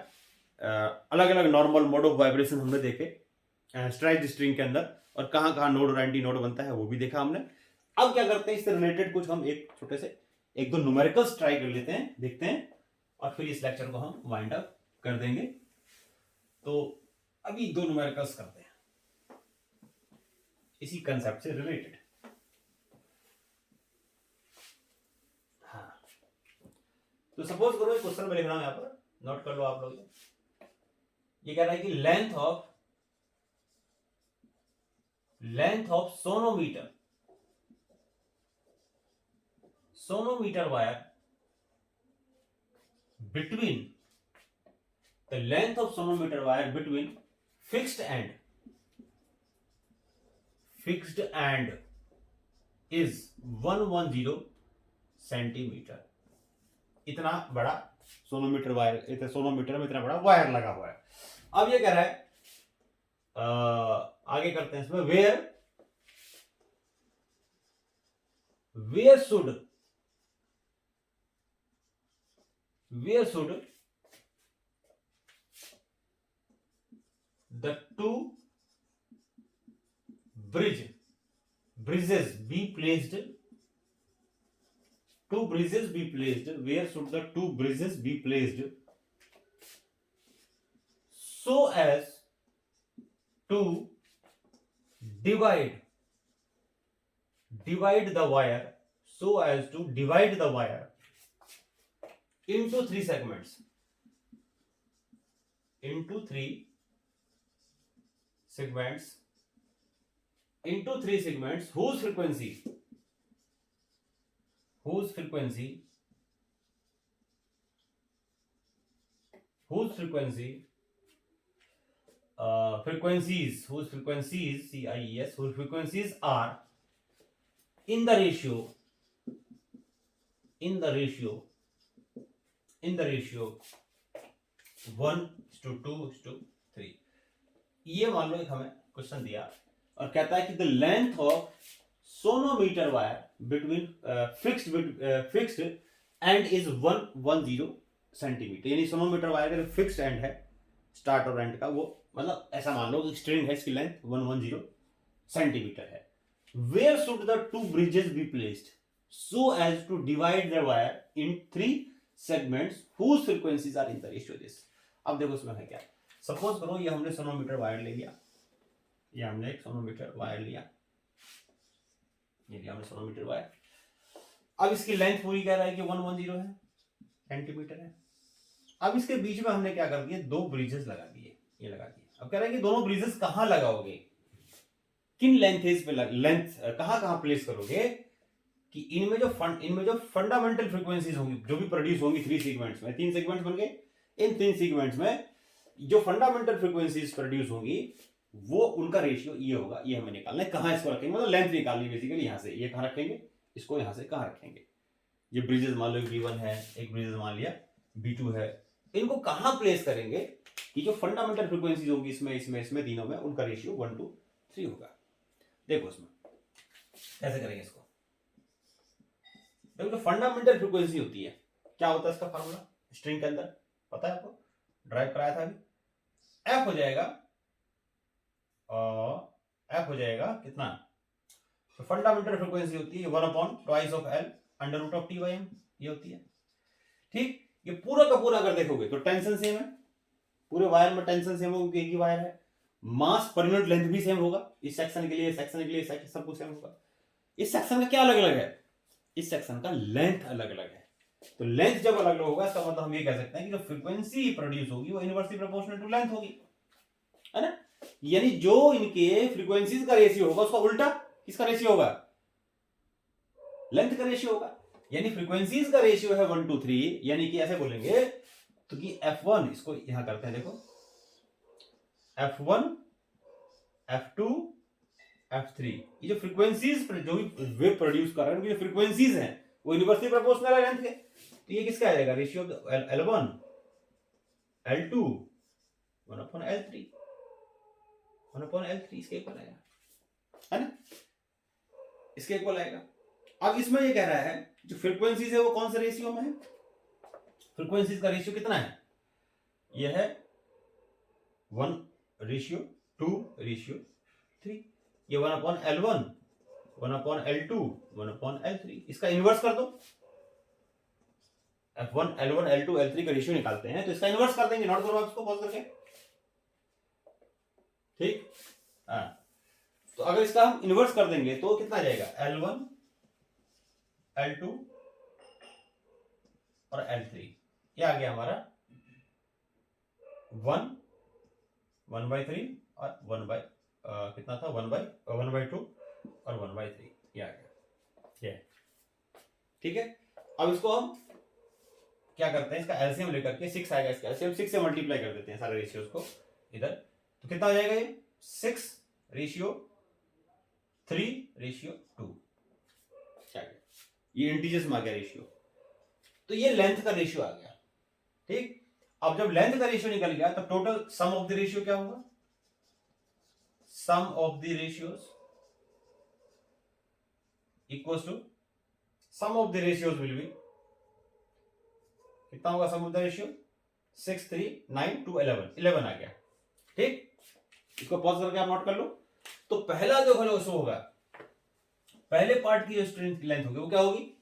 अलग अलग नॉर्मल मोड ऑफ वाइब्रेशन हमने देखे स्ट्रेच्ड स्ट्रिंग के अंदर, और कहां कहां नोड और एंटी नोड बनता है वो भी देखा हमने। अब क्या करते हैं, इससे रिलेटेड कुछ हम एक छोटे से एक दो न्यूमेरिकल्स ट्राई कर लेते हैं, देखते हैं, और फिर इस लेक्चर को हम वाइंड अप कर देंगे। तो अभी दो न्यूमेरिकल्स करते हैं इसी कंसेप्ट से रिलेटेड। हाँ, तो सपोज करो एक क्वेश्चन में लिख रहा हूं, यहां पर नोट कर लो आप लोग। ये कह रहा है कि length of sonometer wire between the length of sonometer wire between fixed and is 110 centimetre. इतना बड़ा सोनोमीटर वायर, सोनोमीटर में इतना बड़ा वायर लगा हुआ है। अब ये कह रहा है आगे करते हैं इसमें, where should the two bridges be placed? Where should the two bridges be placed so as to divide the wire, into three segments, whose frequency are in the ratio 1:2:3। ये मान लो एक हमें क्वेश्चन दिया और कहता है कि the length of sonometer wire between fixed and is 110 centimetre, यानी सोनोमीटर वायर का फिक्स्ड एंड है स्टार्ट और एंड का, वो मतलब ऐसा मान लो कि स्ट्रिंग है, इसकी लेंथ 110 सेंटीमीटर है। Where should the two bridges be placed so as to divide the wire in 3 segments whose frequencies are in the ratio this। अब देखो इसमें है क्या, सपोज करो ये हमने सोनोमीटर वायर ले लिया, ये हमने एक सोनोमीटर वायर लिया, ये लिया हमने सोनोमीटर वायर। अब इसकी लेंथ पूरी कह रहा है कि 110 है सेंटीमीटर है। अब इसके बीच में हमने क्या कर दिया, दो ब्रिजेस लगा दिए, ये लगा दिए। अब कह रहा है कि दोनों ब्रिजेस कहां लगाओगे, किन लेंथेज पे कहां प्लेस करोगे, कि इनमें जो फंडामेंटल फ्रीक्वेंसीज होंगी, जो भी प्रोड्यूस होंगी 3 सेगमेंट्स में, 3 सेगमेंट्स बन गए, इन 3 सेगमेंट्स में जो फंडामेंटल फ्रीक्वेंसीज प्रोड्यूस होंगी वो उनका रेशियो ये होगा, ये हमें निकालना है। कहां इसको रखेंगे, मतलब लेंथ निकालनी बेसिकली, यहां से ये कहां रखेंगे, इसको यहां से कहां रखेंगे। ये ब्रिजेस मान लो B1 है, एक ब्रिजेस मान लिया B2 है, इनको कहां प्लेस करेंगे कि जो फंडामेंटल फ्रीक्वेंसीज होगी इसमें तीनों में, उनका रेशियो 1:3 होगा। देखो इसमें कैसे करेंगे इसको। देखो जो फंडामेंटल फ्रीक्वेंसी होती है, क्या होता है इसका फार्मूला स्ट्रिंग के अंदर, पता है आपको, ड्राइव कराया था अभी। एफ हो जाएगा कितना, तो फंडामेंटल फ्रीक्वेंसी होती है 1/2 ऑफ एल √T/m, ये होती है। ठीक, ये पूरा का पूरा अगर देखोगे तो टेंशन सेम है, पूरे वायर में टेंशन सेम होगी, एक ही वायर है। मास पर यूनिट लेंथ भी सेम होगा, इस सेक्शन के लिए, सेक्शन के लिए, सब कुछ सेम होगा। इस सेक्शन का क्या अलग अलग है, इस सेक्शन का लेंथ अलग अलग है। तो लेंथ जब अलग अलग होगा, इसका मतलब हम ये कह सकते हैं कि जो फ्रीक्वेंसी प्रोड्यूस होगी वो इनवर्सली प्रोपोर्शनल टू लेंथ होगी, है ना। यानी जो इनके फ्रीक्वेंसीज का रेशियो होगा उसका उल्टा किसका रेशियो होगा, लेंथ का रेशियो होगा। यानी फ्रीक्वेंसीज का रेशियो है 1:3, यानी कि ऐसे बोलेंगे तो कि F1, इसको यहां करते हैं, देखो F1 F2 F3, ये जो फ्रीक्वेंसीज जो भी वेव प्रोड्यूस कर रहे हैं, जो फ्रीक्वेंसीज हैं वो इनवर्सली प्रोपोर्शनल है लेंथ के। तो ये किसका आएगा रेशियो, L1 L2 1/L3 इसके इक्वल आएगा, है ना, इसके इक्वल आएगा। अब इसमें ये कह रहा है जो फ्रीक्वेंसीज है वो कौन से रेशियो में है, फ्रीक्वेंसीज का रेशियो कितना है, ये है 1:2:3, ये 1/L1 1/L2 1/L3, इसका इनवर्स कर दो। F1 L1 L2 L3 का रेशियो निकालते हैं तो इसका इनवर्स कर देंगे, नोट करो आप इसको पॉज करके, ठीक। तो अगर इसका हम इनवर्स कर देंगे तो कितना आ जाएगा, L1 L2 और L3, ये आ गया हमारा 1/3 और 1/, कितना था 1/2 और 1/3, ये आ गया, ये ठीक है। अब इसको हम क्या करते हैं, इसका एलसीएम लेकर के 6 आएगा, इसका एलसीएम 6 से मल्टीप्लाई कर देते हैं सारे रेशियोज को इधर, तो कितना हो जाएगा ये 6:3:2, क्या गया, ये इंटीजर्स में आ गया रेशियो। तो ये लेंथ का रेशियो आ गया, ठीक। अब जब लेंथ का रेशियो निकल गया तो total sum of the ratio क्या होगा, sum of the ratios equals to sum of the ratios will be, कितना होगा सम ऑफ द रेशियो, 6 3 9 2 11 आ गया, ठीक। इसको पॉज करके आप नोट कर लो। तो पहला जो होगा, पहले पार्ट की जो स्ट्रिंग लेंथ होगी वो क्या होगी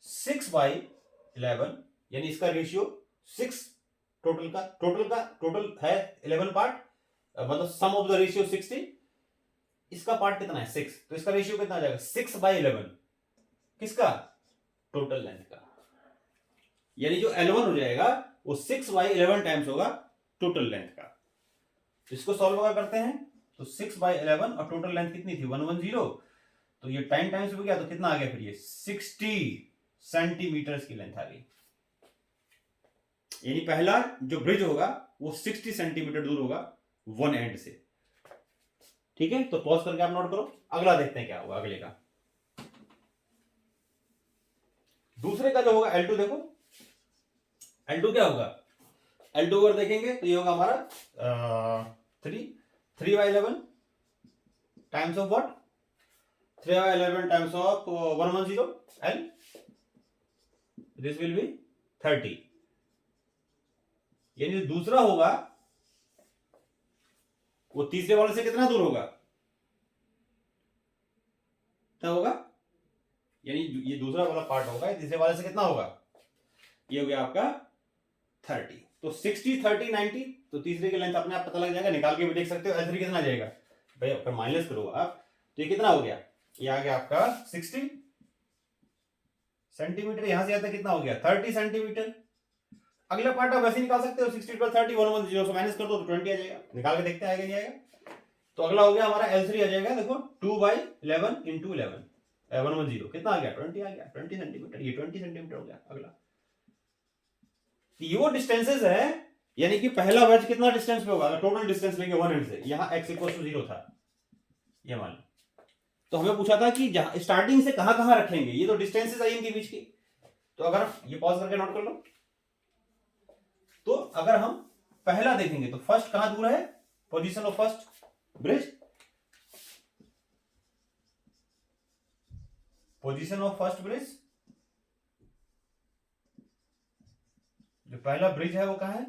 6/11, यानी इसका रेशियो 6, टोटल है 11 पार्ट, मतलब सम ऑफ द रेशियो 60, इसका पार्ट कितना है 6, तो इसका रेशियो कितना आ जाएगा 6/11, किसका, टोटल लेंथ का। यानी जो L1 हो जाएगा वो 6/11 टाइम्स होगा टोटल लेंथ का। तो इसको सॉल्व अगर करते हैं तो 6/11 और टोटल लेंथ कितनी थी 110, तो ये टाइम टाइम्स हो गया तो कितना आ गया फिर ये 60 सेंटीमीटर की लेंथ आ गई। यानी पहला जो ब्रिज होगा वो 60 सेंटीमीटर दूर होगा वन एंड से, ठीक है। तो पॉज करके आप नोट करो, अगला देखते हैं क्या होगा अगले का। दूसरे का जो होगा L2, देखो L2 क्या होगा, L2 अगर देखेंगे तो ये होगा हमारा 3/11 times of what, 3/11 times of 110 L, this will be 30। यानी जो दूसरा होगा वो तीसरे वाले से कितना दूर होगा, कितना होगा, यानी ये दूसरा वाला पार्ट होगा, तीसरे वाले से कितना होगा, ये हो गया आपका 30। तो 60 30 90, तो तीसरे की लेंथ अपने आप पता लग जाएगा, निकाल के भी देख सकते हो। L3 कितना जाएगा भाई, अगर माइनस करो आप तो ये कितना हो गया, ये आ गया आपका 60 सेंटीमीटर, यहां से आता कितना हो गया 30 सेंटीमीटर। अगला पार्ट आप वैसे निकाल सकते हो, 60 + 30 110 से माइनस कर दो तो 20 आ जाएगा, निकाल के देखते हैं आएगा नहीं आएगा। तो अगला हो गया हमारा L3 आ जाएगा, देखो 2/11 × 11 110, कितना आ गया 20 आ गया, 20 सेंटीमीटर, ये 20 सेंटीमीटर हो गया अगला। ये वो डिस्टेंसेस है, यानी कि पहला वेज कितना डिस्टेंस पे होगा, टोटल डिस्टेंस लेंगे वन एंड से, यहां x = 0 था, ये मान लो। तो हमें पूछा था कि जहां स्टार्टिंग से कहां कहां रखेंगे, ये तो डिस्टेंसेस आई इनके बीच की। तो अगर ये पॉज करके नोट कर लो, तो अगर हम पहला देखेंगे तो फर्स्ट कहां दूर है, position of first bridge, position of first bridge, जो पहला ब्रिज है वो कहां है,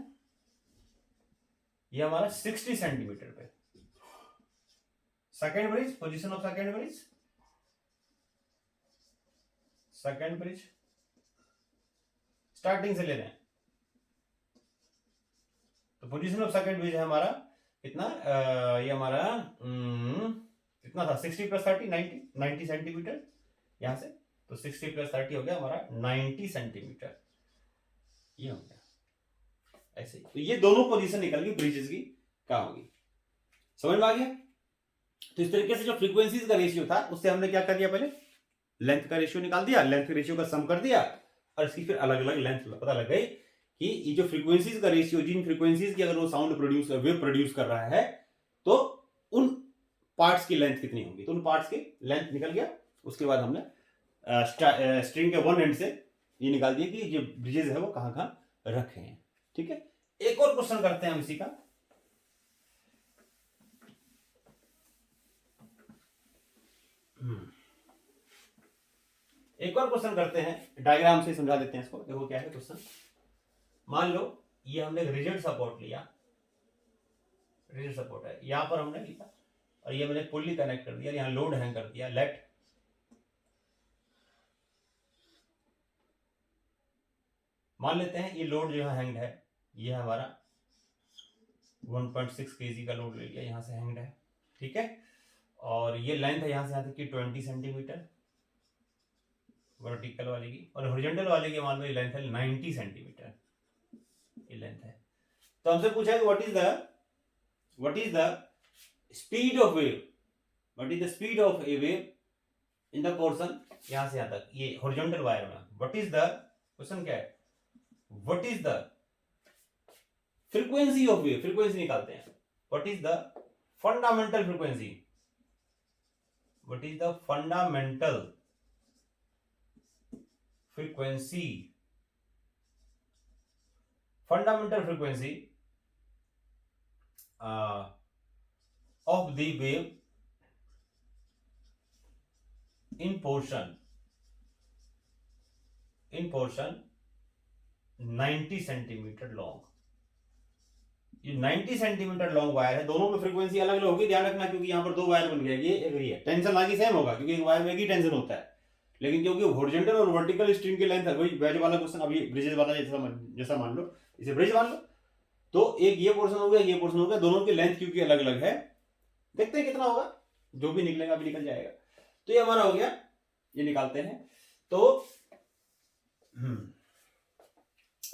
ये हमारा 60 सेंटीमीटर पे। Second bridge, position of second bridge, second bridge starting से ले रहे हैं, तो पोजीशन ऑफ सेकेंड ब्रिज है हमारा कितना, ये हमारा कितना था, 60 प्लस 30 90 सेंटीमीटर यहां से, तो 60 प्लस 30 हो गया हमारा 90 सेंटीमीटर, ये हो गया ऐसे। तो ये दोनों पोजीशन निकल गई ब्रिजेस की, कहां होगी, समझ में आ गया। तो इस तरीके से जो फ्रीक्वेंसीज का रेशियो था उससे हमने क्या कर दिया, पहले लेंथ का रेशियो निकाल दिया, लेंथ के रेशियो का सम कर दिया, और इसकी फिर अलग अलग लेंथ पता लग गई कि ये जो फ्रीक्वेंसीज का रेशियो, जिन फ्रीक्वेंसीज की अगर वो साउंड प्रोड्यूस वेव प्रोड्यूस कर रहा है तो उन पार्ट्स की लेंथ कितनी होगी, तो उन पार्ट्स की लेंथ निकल गया। उसके बाद हमने स्ट्रिंग के वन एंड से ये निकाल दिया कि जो ब्रिजेस है वो कहां कहां रखे हैं। ठीक है, एक और क्वेश्चन करते हैं हम इसी का। एक और क्वेश्चन करते हैं, डायग्राम से समझा देते हैं इसको। देखो क्या है क्वेश्चन, मान लो ये हमने रिजिड सपोर्ट लिया, रिजिड सपोर्ट है, यहां पर हमने लिया और ये मैंने पुल्ली कनेक्ट कर दिया, यहां लोड हैंग कर दिया, लेट मान लेते हैं ये लोड जो है हैंग्ड है, ये हमारा 1.6 kg का लोड ले लिया, यहां से हैंग्ड है, ठीक है, और ये लेंथ है यहां से यहां तक की 20 सेंटीमीटर वर्टिकल वाले की, और हॉरिजॉन्टल वाले की मान लो ये लेंथ है 90 सेंटीमीटर, ये लेंथ है। तो हमसे पूछा है कि what is the speed of wave, what is the speed of A wave in the portion, यहां से यहां तक ये हॉरिजॉन्टल वायर में, व्हाट इज द, क्वेश्चन क्या है, what is the frequency of wave, frequency निकालते हैं, what is the fundamental frequency, what is the fundamental frequency, fundamental frequency of the wave in portion 90 centimetre long. ये 90 centimetre long wire है, दोनों में frequency अलग अलग होगी, ध्यान रखना, क्योंकि यहां पर दो वायर बन गए, ये एक ये टेंशन आगे सेम होगा क्योंकि एक वायर में एक ही टेंशन होता है, लेकिन क्योंकि हॉरिजॉन्टल और वर्टिकल स्ट्रिंग की लेंथ है, वही वेज वाला क्वेश्चन अभी ब्रिजेस वाला जैसा मान लो, इसे ब्रिज मान लो, तो एक ये पोर्शन हो गया, ये पोर्शन हो गया, दोनों की लेंथ क्योंकि अलग अलग है, देखते हैं कितना होगा, जो भी निकलेगा अभी निकल जाएगा। तो ये हमारा हो गया, ये निकालते हैं, तो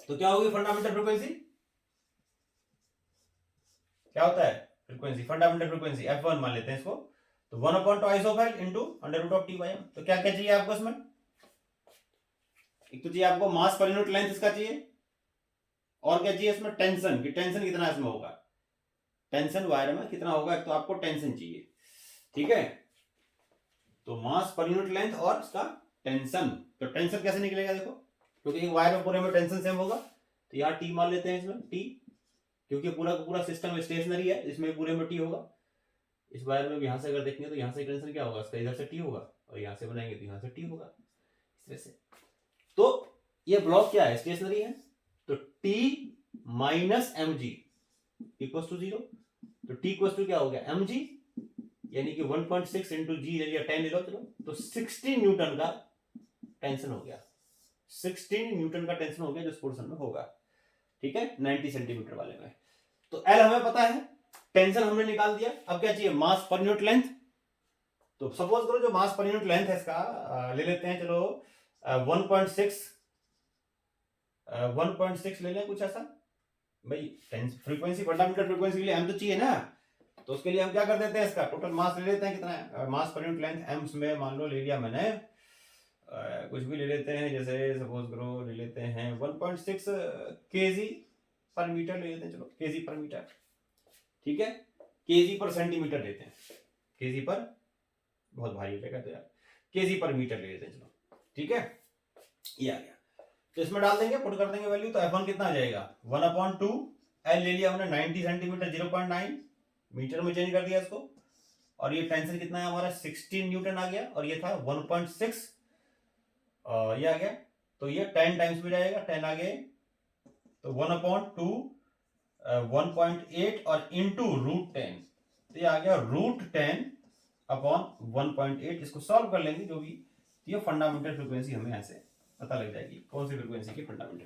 क्या होगी फंडामेंटल फ्रीक्वेंसी, क्या होता है फ्रीक्वेंसी, फंडामेंटल फ्रीक्वेंसी f1 मान लेते हैं इसको, तो 1/2 ऑफ l इंटू √t/m। तो क्या क्या चाहिए आपको इसमें, एक तो चाहिए आपको मास पर यूनिट लेंथ इसका चाहिए, और क्या चाहिए इसमें, टेंशन, कि टेंशन कितना इसमें होगा, टेंशन वायर में कितना होगा, एक तो आपको टेंशन चाहिए, ठीक है, तो मास पर यूनिट लेंथ और इसका टेंशन। तो टेंशन कैसे निकलेगा, देखो, क्योंकि एक वायर में पूरे में टेंशन सेम होगा, तो यहाँ टी मान लेते हैं इसमें टी, क्योंकि पूरा का पूरा सिस्टम स्टेशनरी है, इसमें पूरे में टी होगा। इस वायर में यहां से अगर देखेंगे तो यहां से टेंशन क्या होगा, इसका इधर से टी होगा, और यहां से बनाएंगे तो यहां से टी होगा, इस तरह से। तो ये ब्लॉक क्या है, स्टेशनरी है, तो T minus M G equal to 0, तो T इक्वल टू क्या हो गया, mg, यानी कि 1.6 इंटू जी ले लिया, 10 ले लो, चलो, तो 16 न्यूटन का टेंशन हो गया, 16 न्यूटन का टेंशन हो गया जो इस पोर्शन में होगा, ठीक है, 90 सेंटीमीटर वाले में। तो L हमें पता है, टेंशन हमने निकाल दिया, अब क्या चाहिए, मास पर यूनिट लेंथ। तो सपोज करो जो मास पर यूनिट लेंथ है इसका ले लेते हैं, चलो 1.6 ले लें, कुछ ऐसा भाई, फ्रीक्वेंसी फंडामेंटल फ्रीक्वेंसी के लिए m तो चाहिए ना, तो उसके लिए हम क्या कर देते हैं, इसका टोटल मास ले लेते हैं, कितना है मास पर यूनिट लेंथ, एम्स में मान लो ले लिया मैंने, कुछ भी ले लेते हैं, जैसे सपोज करो ले लेते हैं 1.6 kg पर मीटर ले लेते हैं, चलो kg पर मीटर, ठीक है, kg पर सेंटीमीटर लेते हैं, kg पर बहुत भारी हो जाएगा तो यार, kg पर मीटर ले लेते हैं, चलो ठीक है, ये आ गया। तो इसमें डाल देंगे, पुट कर देंगे वैल्यू, तो F1 कितना आ जाएगा 1/2, L ले लिया हमने 90 सेंटीमीटर 0.9 मीटर में चेंज कर दिया इसको, और ये टेंशन कितना है हमारा 16 न्यूटन आ गया, और ये था 1.6 ये आ गया, तो ये 10 टाइम्स में जाएगा, 10 आ गए, तो 1/2 1.8 और इंटू √10, तो ये आ गया √10/1.8। इसको सॉल्व कर लेंगे जो भी, ये फंडामेंटल फ्रीक्वेंसी हमें ऐसे पता लग जाएगी कौन सी फ्रीक्वेंसी की फंडामेंटल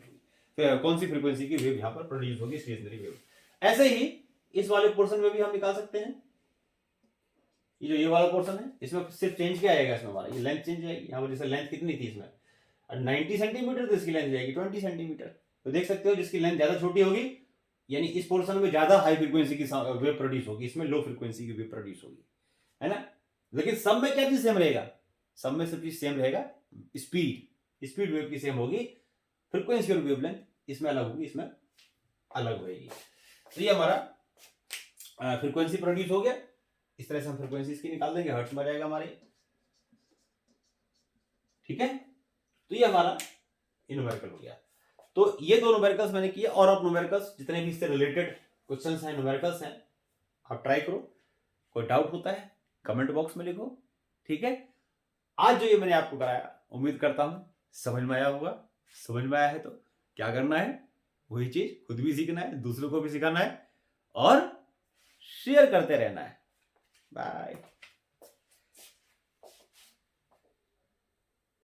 फिर कौन सी फ्रीक्वेंसी की वेव यहाँ पर प्रोड्यूस होगी, स्टेशनरी वेव। ऐसे ही इस वाले पोर्शन में भी हम निकाल सकते हैं, ये वाला पोर्शन है, इसमें सिर्फ चेंज क्या आएगा, इसमें हमारा ये लेंथ चेंज आएगी, यहाँ पर जैसे लेंथ कितनी थी इसमें 90 सेंटीमीटर, तो इसकी लेंथ जाएगी 20 सेंटीमीटर। तो देख सकते हो जिसकी लेंथ ज्यादा छोटी होगी यानी इस पोर्शन में ज्यादा हाई फ्रीक्वेंसी की वेव प्रोड्यूस होगी, इसमें लो फ्रीक्वेंसी की वेव प्रोड्यूस होगी, है ना। लेकिन सब में क्या चीज सेम रहेगा, सब में सब चीज सेम रहेगा, स्पीड वेव की सेम होगी, फ्रीक्वेंसी और वेवलेंथ इसमें अलग होगी, इसमें अलग होगी। तो ये हमारा फ्रीक्वेंसी प्रोड्यूस हो गया, इस तरह से हम फ्रीक्वेंसी इसकी निकाल देंगे, हर्ट्ज में जाएगा हमारे, ठीक है। तो ये हमारा न्यूमेरिकल हो गया। तो ये दो न्यूमेरिकल्स मैंने किए, और आप न्यूमेरिकल्स जितने भी इससे रिलेटेड क्वेश्चंस हैं, न्यूमेरिकल्स हैं, आप ट्राई करो। कोई डाउट होता है कमेंट बॉक्स में लिखो, ठीक है। आज जो ये मैंने आपको कराया उम्मीद करता हूं समझ में आया होगा। समझ में आया है तो क्या करना है, वही चीज खुद भी सीखना है, दूसरों को भी सिखाना है और शेयर करते रहना है। बाय।